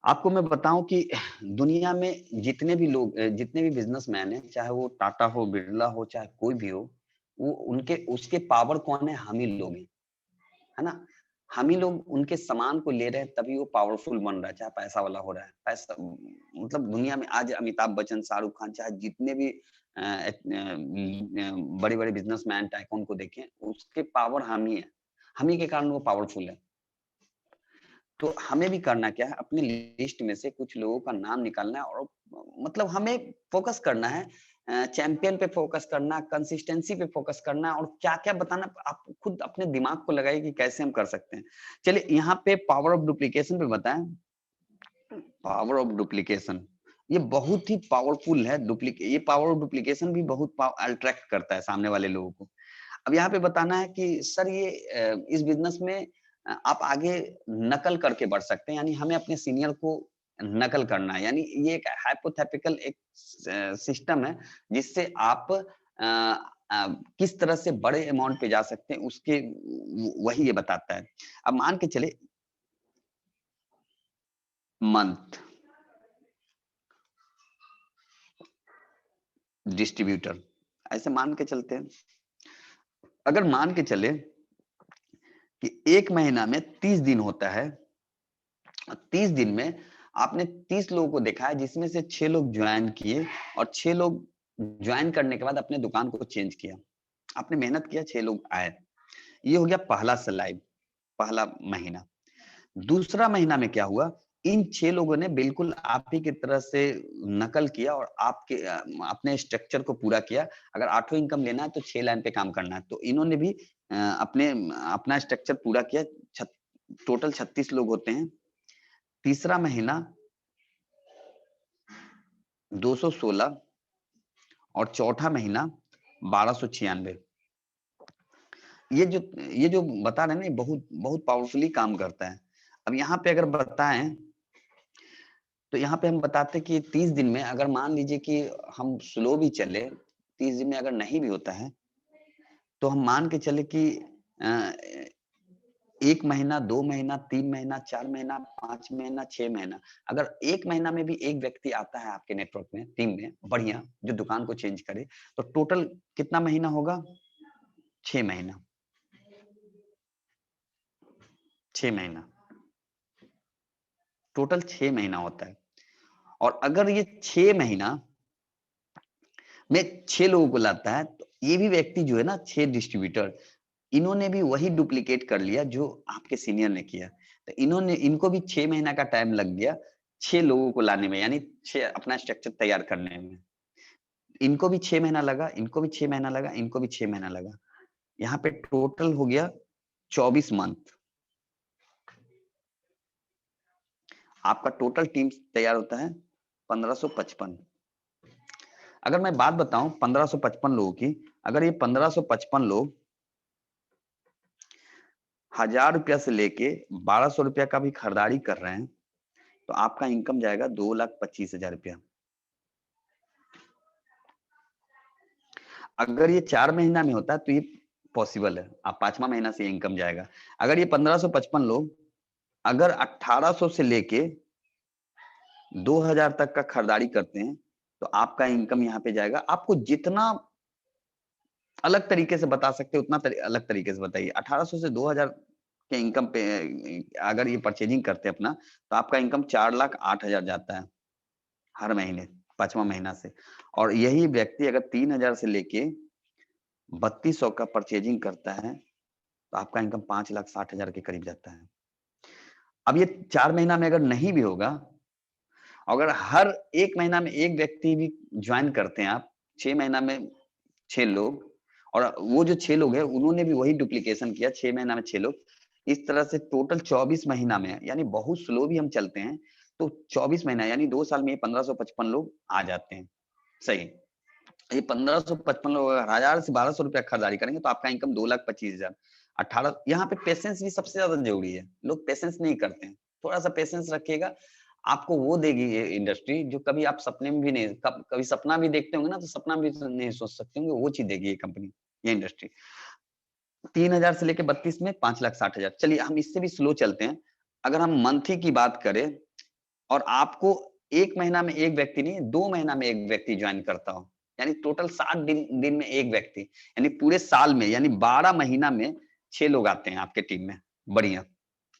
आपको मैं बताऊं कि दुनिया में जितने भी लोग, जितने भी बिजनेसमैन हैं, चाहे वो टाटा हो, बिरला हो, चाहे कोई भी हो, वो उनके उसके पावर कौन है? हम ही लोग हैं, है ना। हम ही लोग उनके सामान को ले रहे हैं, तभी वो पावरफुल बन रहा है, चाहे पैसा वाला हो रहा है। पैसा मतलब दुनिया में आज अमिताभ बच्चन, शाहरुख खान, चाहे जितने भी बड़े बड़े बिजनेसमैन टाइकून को देखें, उसके पावर हम ही है, हम ही के कारण वो पावरफुल है। तो हमें भी करना क्या है, अपनी लिस्ट में से कुछ लोगों का नाम निकालना है और मतलब हमें फोकस करना है, चैंपियन पे फोकस करना, कंसिस्टेंसी पे फोकस करना, और क्या क्या बताना, आप खुद अपने दिमाग को लगाइए कि कैसे हम कर सकते हैं। चलिए यहाँ पे पावर ऑफ डुप्लीकेशन पे बताएं। पावर ऑफ डुप्लीकेशन ये बहुत ही पावरफुल है। ये पावर ऑफ डुप्लीकेशन भी बहुत अट्रैक्ट करता है सामने वाले लोगों को। अब यहाँ पे बताना है कि सर ये इस बिजनेस में आप आगे नकल करके बढ़ सकते हैं, यानी हमें अपने सीनियर को नकल करना है। यानी ये एक हाइपोथेटिकल एक सिस्टम है जिससे आप किस तरह से बड़े अमाउंट पे जा सकते हैं, उसके वही ये बताता है। अब मान के चले मंथ डिस्ट्रीब्यूटर, ऐसे मान के चलते हैं। अगर मान के चले कि 1 महीना में 30 दिन होता है, 30 दिन में आपने 30 लोगों को देखा है, जिसमें से 6 लोग ज्वाइन किए और 6 लोग ज्वाइन करने के बाद अपने दुकान को चेंज किया। आपने मेहनत किया, 6 लोग आए। ये हो गया पहला स्लाइड, पहला महीना। दूसरा महीना में क्या हुआ? इन 6 लोगों ने बिल्कुल आप ही की तरह से नकल किया और आपके अपने स्ट्रक्चर को पूरा किया। अगर 8वां इनकम लेना है तो 6 लाइन पे काम करना है, तो इन्होंने भी अपना स्ट्रक्चर पूरा किया। टोटल 36 लोग होते हैं। तीसरा महीना 216 और चौथा महीना 1296। ये जो बता रहे हैं ना, बहुत बहुत पावरफुली काम करता है। अब यहाँ पे अगर बताएं तो यहाँ पे हम बताते कि 30 दिन में अगर मान लीजिए कि हम स्लो भी चले, 30 दिन में अगर नहीं भी होता है तो हम मान के चले कि 1 महीना, 2 महीना, 3 महीना, 4 महीना, 5 महीना, 6 महीना, अगर 1 महीना में भी एक व्यक्ति आता है आपके नेटवर्क में, टीम में, बढ़िया, जो दुकान को चेंज करे, तो टोटल कितना महीना होगा? 6 महीना। 6 महीना टोटल 6 महीना होता है। और अगर ये 6 महीना में 6 लोगों को लाता है, तो ये भी व्यक्ति जो है ना 6 डिस्ट्रीब्यूटर, इन्होंने भी वही डुप्लीकेट कर लिया जो आपके सीनियर ने किया। तो इनको भी 6 महीना का टाइम लग गया 6 लोगों को लाने में, यानी 6 अपना स्ट्रक्चर तैयार करने में। इनको भी 6 महीना लगा, इनको भी 6 महीना लगा, इनको भी 6 महीना लगा। यहाँ पे टोटल हो गया 24 मंथ। आपका टोटल टीम तैयार होता है 1555। अगर मैं बात बताऊं 1555 लोगों की, अगर ये 1555 लोग 1000 रुपया से लेके 1200 रुपया का भी खरीदारी कर रहे हैं, तो आपका इनकम जाएगा 2,25,000 रुपया। अगर ये 4 महीना में होता है तो ये पॉसिबल है, आप 5वां महीना से इनकम जाएगा। अगर ये 1555 लोग अगर 1800 से लेके 2000 तक का खरीदारी करते हैं, तो आपका इनकम यहाँ पे जाएगा। आपको जितना अलग तरीके से बता सकते हैं उतना अलग तरीके से बताइए। 1800 से 2000 के इनकम पे अगर ये परचेजिंग करते हैं अपना, तो आपका इनकम 4,08,000 जाता है हर महीने 5वां महीना से। और यही व्यक्ति अगर 3000 से लेके 3200 का परचेजिंग करता है, तो आपका इनकम 5,60,000 के करीब जाता है। अब ये 4 महीना में अगर नहीं भी होगा, अगर हर 1 महीना में 1 व्यक्ति भी ज्वाइन करते हैं आप, 6 महीना में 6 लोग, और वो जो 6 लोग हैं उन्होंने भी वही डुप्लीकेशन किया 6 महीना में 6 लोग, इस तरह से टोटल 24 महीना में, यानी बहुत स्लो भी हम चलते हैं तो 24 महीना यानी 2 साल में ये 1555 लोग आ जाते हैं। सही, ये 1555 लोग अगर 1000 से 1200 रुपया खरीदारी करेंगे तो आपका इनकम 2,25,000। 18 यहाँ पे पेशेंस भी सबसे ज्यादा जरूरी है, लोग पेशेंस नहीं करते हैं। थोड़ा सा पेशेंस रखिएगा, आपको वो देगी ये इंडस्ट्री जो कभी आप सपने में भी नहीं, कभी सपना भी देखते होंगे ना, तो सपना भी नहीं सोच सकते होंगे, वो चीज देगी ये कंपनी, ये इंडस्ट्री। 3000 से लेके 32 में 5,60,000। चलिए हम इससे भी स्लो चलते हैं। अगर हम मंथली की बात करें और आपको 1 महीना में 1 व्यक्ति नहीं, 2 महीना में 1 व्यक्ति ज्वाइन करता हो, यानी टोटल 60 दिन में 1 व्यक्ति, यानी पूरे साल में, यानी 12 महीना में 6 लोग आते हैं आपके टीम में। बढ़िया।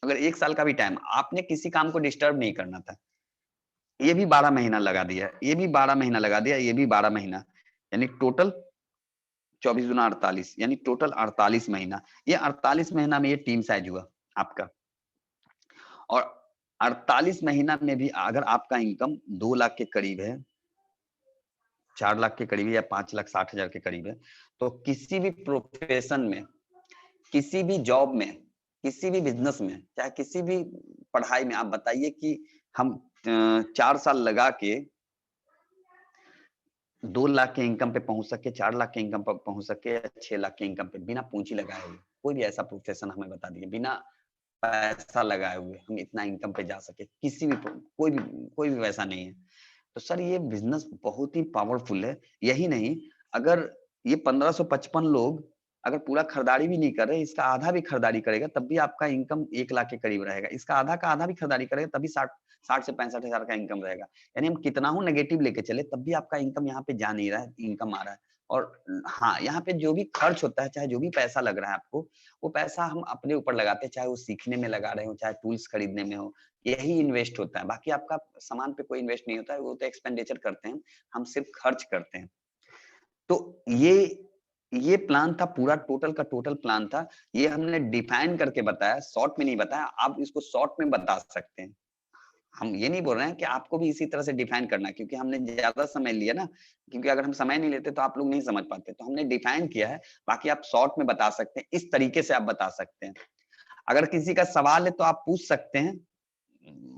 अगर 1 साल का भी टाइम आपने किसी काम को डिस्टर्ब नहीं करना था, ये भी 12 महीना लगा दिया, ये भी 12 महीना लगा दिया, ये भी 12 महीना, यानी टोटल 24 दूना 48, यानी टोटल 48 महीना। ये 48 महीना में ये टीम साइज हुआ आपका। और 48 महीना में भी अगर आपका इनकम 2 लाख के करीब है, 4 लाख के करीब है, या 5,60,000 के करीब है, तो किसी भी प्रोफेशन में, किसी भी जॉब में, किसी भी बिजनेस में, चाहे किसी भी पढ़ाई में, आप बताइए कि हम 4 साल लगा के 2 लाख के इनकम पे पहुंच सके, 4 लाख के इनकम पर पहुंच सके, या 6 लाख के इनकम पे बिना पूंजी लगाए हुए। कोई भी ऐसा प्रोफेशन हमें बता दीजिए, बिना पैसा लगाए हुए हम इतना इनकम पे जा सके, किसी भी कोई भी वैसा नहीं है। तो सर ये बिजनेस बहुत ही पावरफुल है। यही नहीं, अगर ये 1555 लोग अगर पूरा खरीदारी भी नहीं कर रहे, इसका आधा भी खरीदारी करेगा तब भी आपका इनकम 1 लाख के करीब रहेगा। इसका आधा का आधा भी खरीदारी करेगा तभी 60 से 65,000 का इनकम रहेगा। यानी हम कितना हो नेगेटिव लेके चले तब भी आपका इनकम यहाँ पे जा नहीं रहा है, इनकम आ रहा है। और हाँ, यहाँ पे जो भी खर्च होता है, चाहे जो भी पैसा लग रहा है आपको, वो पैसा हम अपने ऊपर लगाते हैं, चाहे वो सीखने में लगा रहे हो, चाहे टूल्स खरीदने में हो, यही इन्वेस्ट होता है। बाकी आपका सामान पे कोई इन्वेस्ट नहीं होता है, वो तो एक्सपेंडिचर करते हैं, हम सिर्फ खर्च करते हैं। तो ये प्लान था, पूरा टोटल का टोटल प्लान था। ये हमने डिफाइन करके बताया, शॉर्ट में नहीं बताया। आप इसको शॉर्ट में बता सकते हैं। हम ये नहीं बोल रहे हैं कि आपको भी इसी तरह से डिफाइन करना है, क्योंकि हमने ज्यादा समय लिया ना, क्योंकि अगर हम समय नहीं लेते तो आप लोग नहीं समझ पाते। तो हमने डिफाइन किया है, बाकी आप शॉर्ट में बता सकते हैं, इस तरीके से आप बता सकते हैं। अगर किसी का सवाल है तो आप पूछ सकते हैं,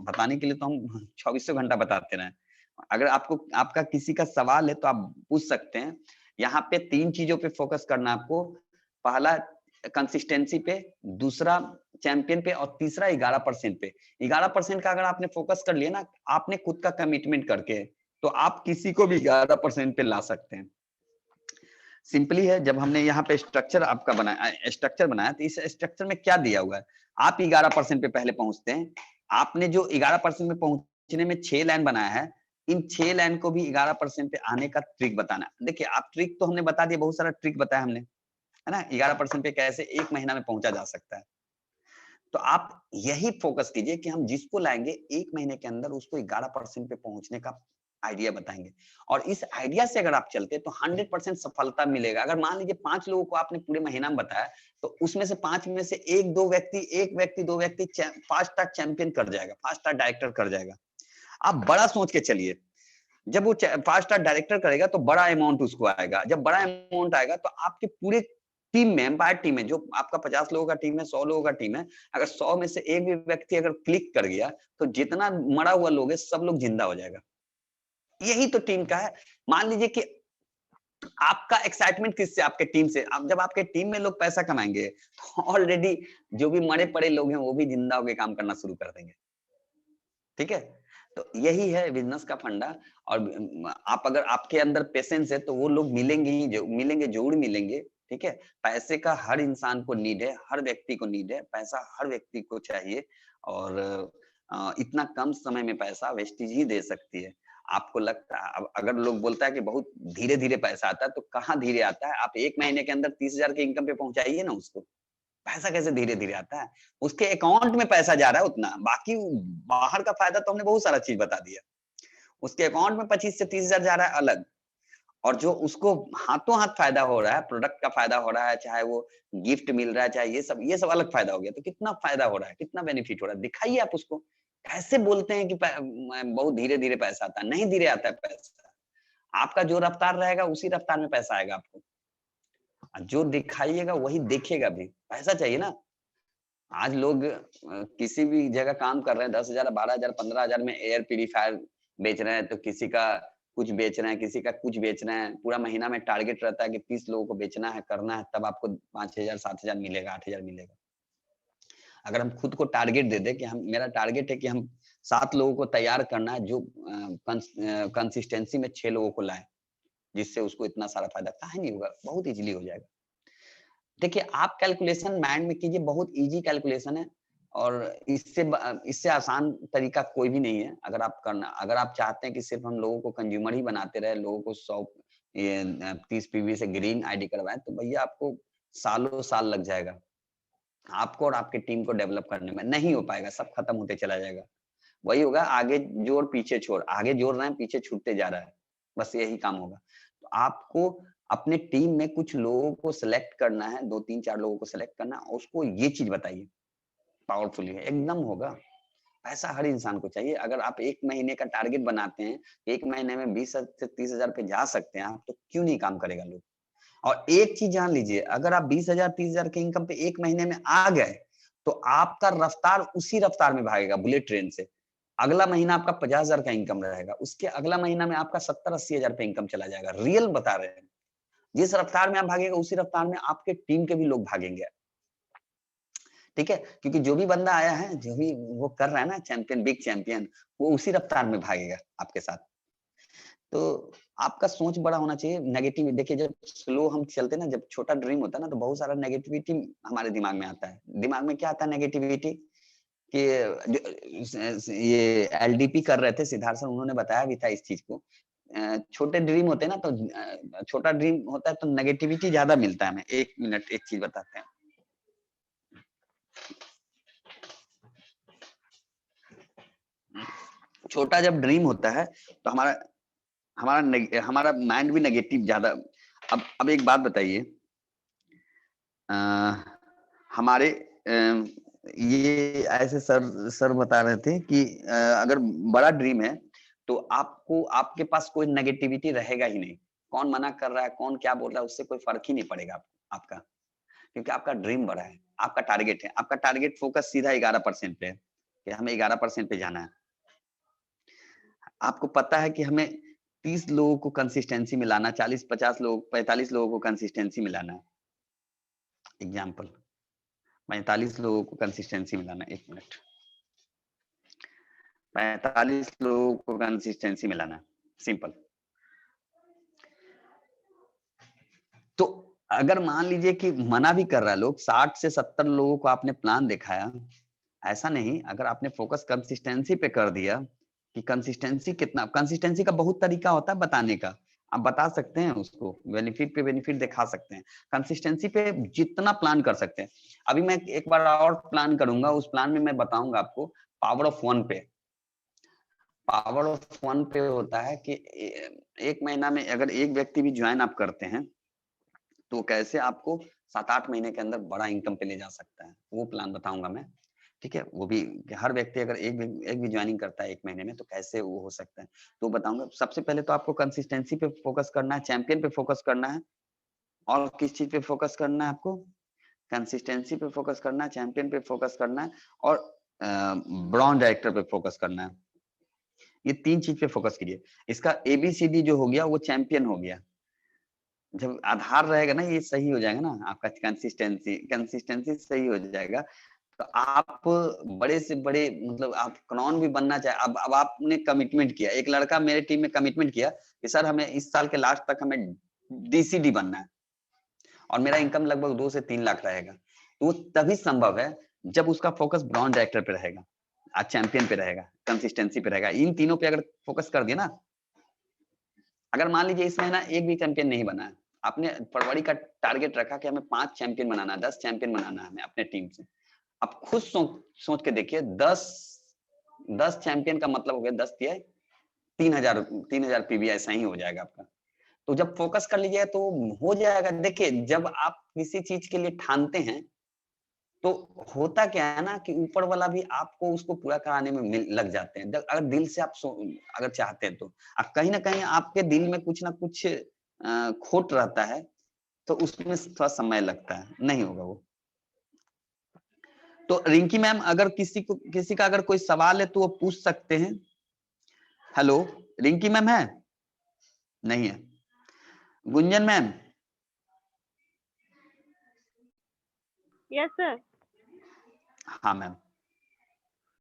बताने के लिए तो हम 24 घंटा बताते रहे। अगर आपको आपका किसी का सवाल है तो आप पूछ सकते हैं। यहाँ पे 3 चीजों पे फोकस करना है आपको। पहला कंसिस्टेंसी पे, दूसरा चैंपियन पे, और तीसरा 11% पे। 11% का अगर आपने फोकस कर लिया ना, आपने खुद का कमिटमेंट करके, तो आप किसी को भी 11% पे ला सकते हैं। सिंपली है, जब हमने यहाँ पे स्ट्रक्चर आपका बनाया तो इस स्ट्रक्चर में क्या दिया हुआ है, आप 11% पे पहले पहुंचते हैं। आपने जो 11% में पहुंचने में 6 लाइन बनाया है, इन 6 लाइन को भी 11% पे आने का ट्रिक बताना। देखिए, आप ट्रिक तो हमने बता दिया, बहुत सारा ट्रिक बताया हमने, है ना। 11% पे कैसे 1 महीना में पहुंचा जा सकता है। तो आप यही फोकस कीजिए कि हम जिसको लाएंगे 1 महीने के अंदर उसको 11% पे पहुंचने का आइडिया बताएंगे, और इस आइडिया से अगर आप चलते तो 100% सफलता मिलेगा। अगर मान लीजिए 5 लोगों को आपने पूरे महीना में बताया, तो उसमें से 5 में से 1 व्यक्ति 2 व्यक्ति 5 स्टार चैंपियन कर जाएगा, 5 स्टार डायरेक्टर कर जाएगा। आप बड़ा सोच के चलिए, जब वो 5 स्टार डायरेक्टर करेगा तो बड़ा अमाउंट उसको आएगा। जब बड़ा अमाउंट आएगा तो आपके पूरे टीम में, एम्पायर टीम में, जो आपका 50 लोगों का टीम है, 100 लोगों का टीम है, अगर 100 में से एक भी व्यक्ति अगर क्लिक कर गया तो जितना मरा हुआ लोग है सब लोग जिंदा हो जाएगा। यही तो टीम का है। मान लीजिए कि आपका एक्साइटमेंट किससे, आपके टीम से। अब जब आपके टीम में लोग पैसा कमाएंगे तो ऑलरेडी जो भी मरे पड़े लोग हैं वो भी जिंदा होकर काम करना शुरू कर देंगे। ठीक है, तो यही है बिजनेस का फंडा। और आप अगर आपके अंदर पेशेंस है तो वो लोग मिलेंगे ही, जो मिलेंगे जरूर मिलेंगे। ठीक है, पैसे का हर इंसान को नीड है, हर व्यक्ति को नीड है, पैसा हर व्यक्ति को चाहिए। और इतना कम समय में पैसा वेस्टेज ही दे सकती है। आपको लगता है, अब अगर लोग बोलता है कि बहुत धीरे धीरे पैसा आता है, तो कहाँ धीरे आता है? आप 1 महीने के अंदर 30,000 के इनकम पे पहुंचाइए ना उसको। पैसा कैसे धीरे धीरे आता है? उसके अकाउंट में पैसा जा रहा है उतना, बाकी बाहर का फायदा तो हमने बहुत सारा चीज बता दिया। उसके अकाउंट में 25 से 30,000 जा रहा है अलग, और जो उसको हाथों हाथ फायदा हो रहा है, प्रोडक्ट का फायदा हो रहा है, चाहे वो गिफ्ट मिल रहा है, चाहे ये सब अलग फायदा हो गया। तो कितना फायदा हो रहा है, कितना बेनिफिट हो रहा है, दिखाइए आप उसको। कैसे बोलते हैं कि बहुत धीरे धीरे पैसा आता है? नहीं धीरे आता है पैसा। आपका जो रफ्तार रहेगा उसी रफ्तार में पैसा आएगा आपको। जो दिखाइएगा वही देखेगा भी। पैसा चाहिए ना। आज लोग किसी भी जगह काम कर रहे हैं, 10,000, 12,000, 15,000 में एयर प्यूरीफायर बेच रहे हैं, तो किसी का कुछ बेच रहे हैं, किसी का कुछ बेच रहे हैं। पूरा महीना में टारगेट रहता है कि 30 लोगों को बेचना है, करना है, तब आपको 5,000, 7,000 मिलेगा, 8,000 मिलेगा। अगर हम खुद को टारगेट दे दे कि हम, मेरा टारगेट है कि हम 7 लोगों को तैयार करना है जो कंसिस्टेंसी में 6 लोगों को लाए, जिससे उसको इतना सारा फायदा, काहे नहीं होगा? बहुत इजीली हो जाएगा। देखिए, आप कैलकुलेशन माइंड में कीजिए, बहुत इजी कैलकुलेशन है, और इससे आसान तरीका कोई भी नहीं है। अगर आप चाहते हैं कि सिर्फ हम लोगों को कंज्यूमर ही बनाते रहे, लोगों को 30 पीवी से ग्रीन आईडी करवाएं, तो भैया आपको सालों साल लग जाएगा, आपको और आपके टीम को डेवलप करने में। नहीं हो पाएगा, सब खत्म होते चला जाएगा। वही होगा, आगे जोड़ पीछे छोड़, आगे जोड़ रहे हैं पीछे छूटते जा रहा है, बस यही काम होगा। तो आपको अपने टीम में कुछ लोगों को सिलेक्ट करना है, 2-3-4 लोगों को सिलेक्ट करना है, उसको ये चीज बताइए, पावरफुली है, एकदम होगा। पैसा हर इंसान को चाहिए। अगर आप 1 महीने का टारगेट बनाते हैं, 1 महीने में 20 से 30,000 पे जा सकते हैं आप, तो क्यों नहीं काम करेगा लोग? और एक चीज जान लीजिए, अगर आप 20,000 30,000 के इनकम पे 1 महीने में आ गए, तो आपका रफ्तार उसी रफ्तार में भागेगा, बुलेट ट्रेन से। अगला महीना आपका 50,000 का इनकम रहेगा, उसके अगला महीना में आपका 70-80,000 पे इनकम चला जाएगा। रियल बता रहे हैं। जिस रफ्तार में आप भागेगा उसी रफ्तार में आपके टीम के भी लोग भागेंगे। ठीक है, क्योंकि जो भी बंदा आया है, जो भी वो कर रहा है ना, चैंपियन, बिग चैंपियन, वो उसी रफ्तार में भागेगा आपके साथ। तो आपका सोच बड़ा होना चाहिए। नेगेटिव, देखिए जब स्लो हम चलते हैं ना, जब छोटा ड्रीम होता है ना, तो बहुत सारा नेगेटिविटी हमारे दिमाग में आता है। दिमाग में क्या आता है नेगेटिविटी? कि ये एलडीपी कर रहे थे सिद्धार्थ सर, उन्होंने बताया भी था इस चीज को। छोटे ड्रीम होते हैं ना, तो छोटा ड्रीम होता है तो नेगेटिविटी ज्यादा मिलता है हमें। 1 मिनट, एक चीज बताते हैं। छोटा जब ड्रीम होता है तो हमारा माइंड भी नेगेटिव ज्यादा। अब एक बात बताइए, हमारे ये ऐसे सर बता रहे थे कि अगर बड़ा ड्रीम है तो आपको, आपके पास कोई नेगेटिविटी रहेगा ही नहीं। कौन मना कर रहा है, कौन क्या बोल रहा है, उससे कोई फर्क ही नहीं पड़ेगा आपका, क्योंकि आपका ड्रीम बड़ा है, आपका टारगेट है। आपका टारगेट फोकस सीधा 11% पे है कि हमें 11% पे जाना है। आपको पता है कि हमें 30 लोगों को कंसिस्टेंसी मिलाना, 40-50 लोग, 45 लोगों को कंसिस्टेंसी मिलाना है। एग्जाम्पल, 45 लोगों को कंसिस्टेंसी मिलाना। 1 मिनट, 45 लोगों को कंसिस्टेंसी मिलाना, सिंपल। तो अगर मान लीजिए कि मना भी कर रहा है लोग, 60 से 70 लोगों को आपने प्लान दिखाया, ऐसा नहीं, अगर आपने फोकस कंसिस्टेंसी पे कर दिया कि कंसिस्टेंसी कितना, कंसिस्टेंसी का बहुत तरीका होता है बताने का, आप बता सकते हैं उसको, बेनिफिट पे बेनिफिट दिखा सकते हैं। कंसिस्टेंसी पे जितना प्लान कर सकते हैं। अभी मैं एक बार और प्लान करूंगा, उस प्लान में मैं बताऊंगा आपको पावर ऑफ 1 पे। पावर ऑफ वन पे होता है कि एक महीना में अगर एक व्यक्ति भी ज्वाइन आप करते हैं तो कैसे आपको 7-8 महीने के अंदर बड़ा इनकम पे ले जा सकता है, वो प्लान बताऊंगा मैं। ठीक है, वो भी हर व्यक्ति अगर एक भी ज्वाइनिंग करता है 1 महीने में तो कैसे वो हो सकता है, तो बताऊंगा। सबसे पहले तो आपको कंसिस्टेंसी पे फोकस करना है, चैंपियन पे फोकस करना है, और किस चीज पे फोकस करना है आपको? कंसिस्टेंसी पे फोकस करना है, चैंपियन पे फोकस करना है, और ब्रॉन्ज डायरेक्टर पे फोकस करना है। ये 3 चीज पे फोकस कीजिए। इसका एबीसीडी जो हो गया वो चैंपियन हो गया। जब आधार रहेगा ना, ये सही हो जाएगा ना आपका, कंसिस्टेंसी कंसिस्टेंसी सही हो जाएगा, तो आप बड़े से बड़े, मतलब आप क्रॉन भी बनना चाहे। अब आपने कमिटमेंट किया, एक लड़का मेरे टीम में कमिटमेंट किया कि सर हमें इस साल के लास्ट तक हमें डीसीडी बनना है, और मेरा इनकम लगभग 2 से 3 लाख रहेगा। तो वो तभी संभव है जब उसका फोकस ब्रॉन्ज डायरेक्टर पे रहेगा, आज चैंपियन पे रहेगा, कंसिस्टेंसी पे रहेगा। इन तीनों पे अगर फोकस कर दिया ना, अगर मान लीजिए इस महीना एक भी चैंपियन नहीं बना है, आपने फरवरी का टारगेट रखा कि हमें 5 चैंपियन बनाना है, 10 चैंपियन बनाना है हमें अपने टीम से। आप खुद सोच के देखिए, 10 चैंपियन का मतलब हो गया 10 तिया 3000 पीवी, ऐसा ही हो जाएगा आपका। तो जब फोकस कर लीजिएगा तो हो जाएगा। देखिए, जब आप किसी चीज के लिए ठानते हैं तो होता क्या है ना कि ऊपर वाला भी आपको उसको पूरा कराने में लग जाते हैं, अगर दिल से आप अगर चाहते हैं तो। कहीं ना कहीं आपके दिल में कुछ ना कुछ खोट रहता है, तो उसमें थोड़ा समय लगता है, नहीं होगा वो। तो रिंकी मैम, अगर किसी का अगर कोई सवाल है तो वो पूछ सकते हैं। हेलो, रिंकी मैम है? नहीं है। गुंजन मैम? Yes sir. हाँ मैम।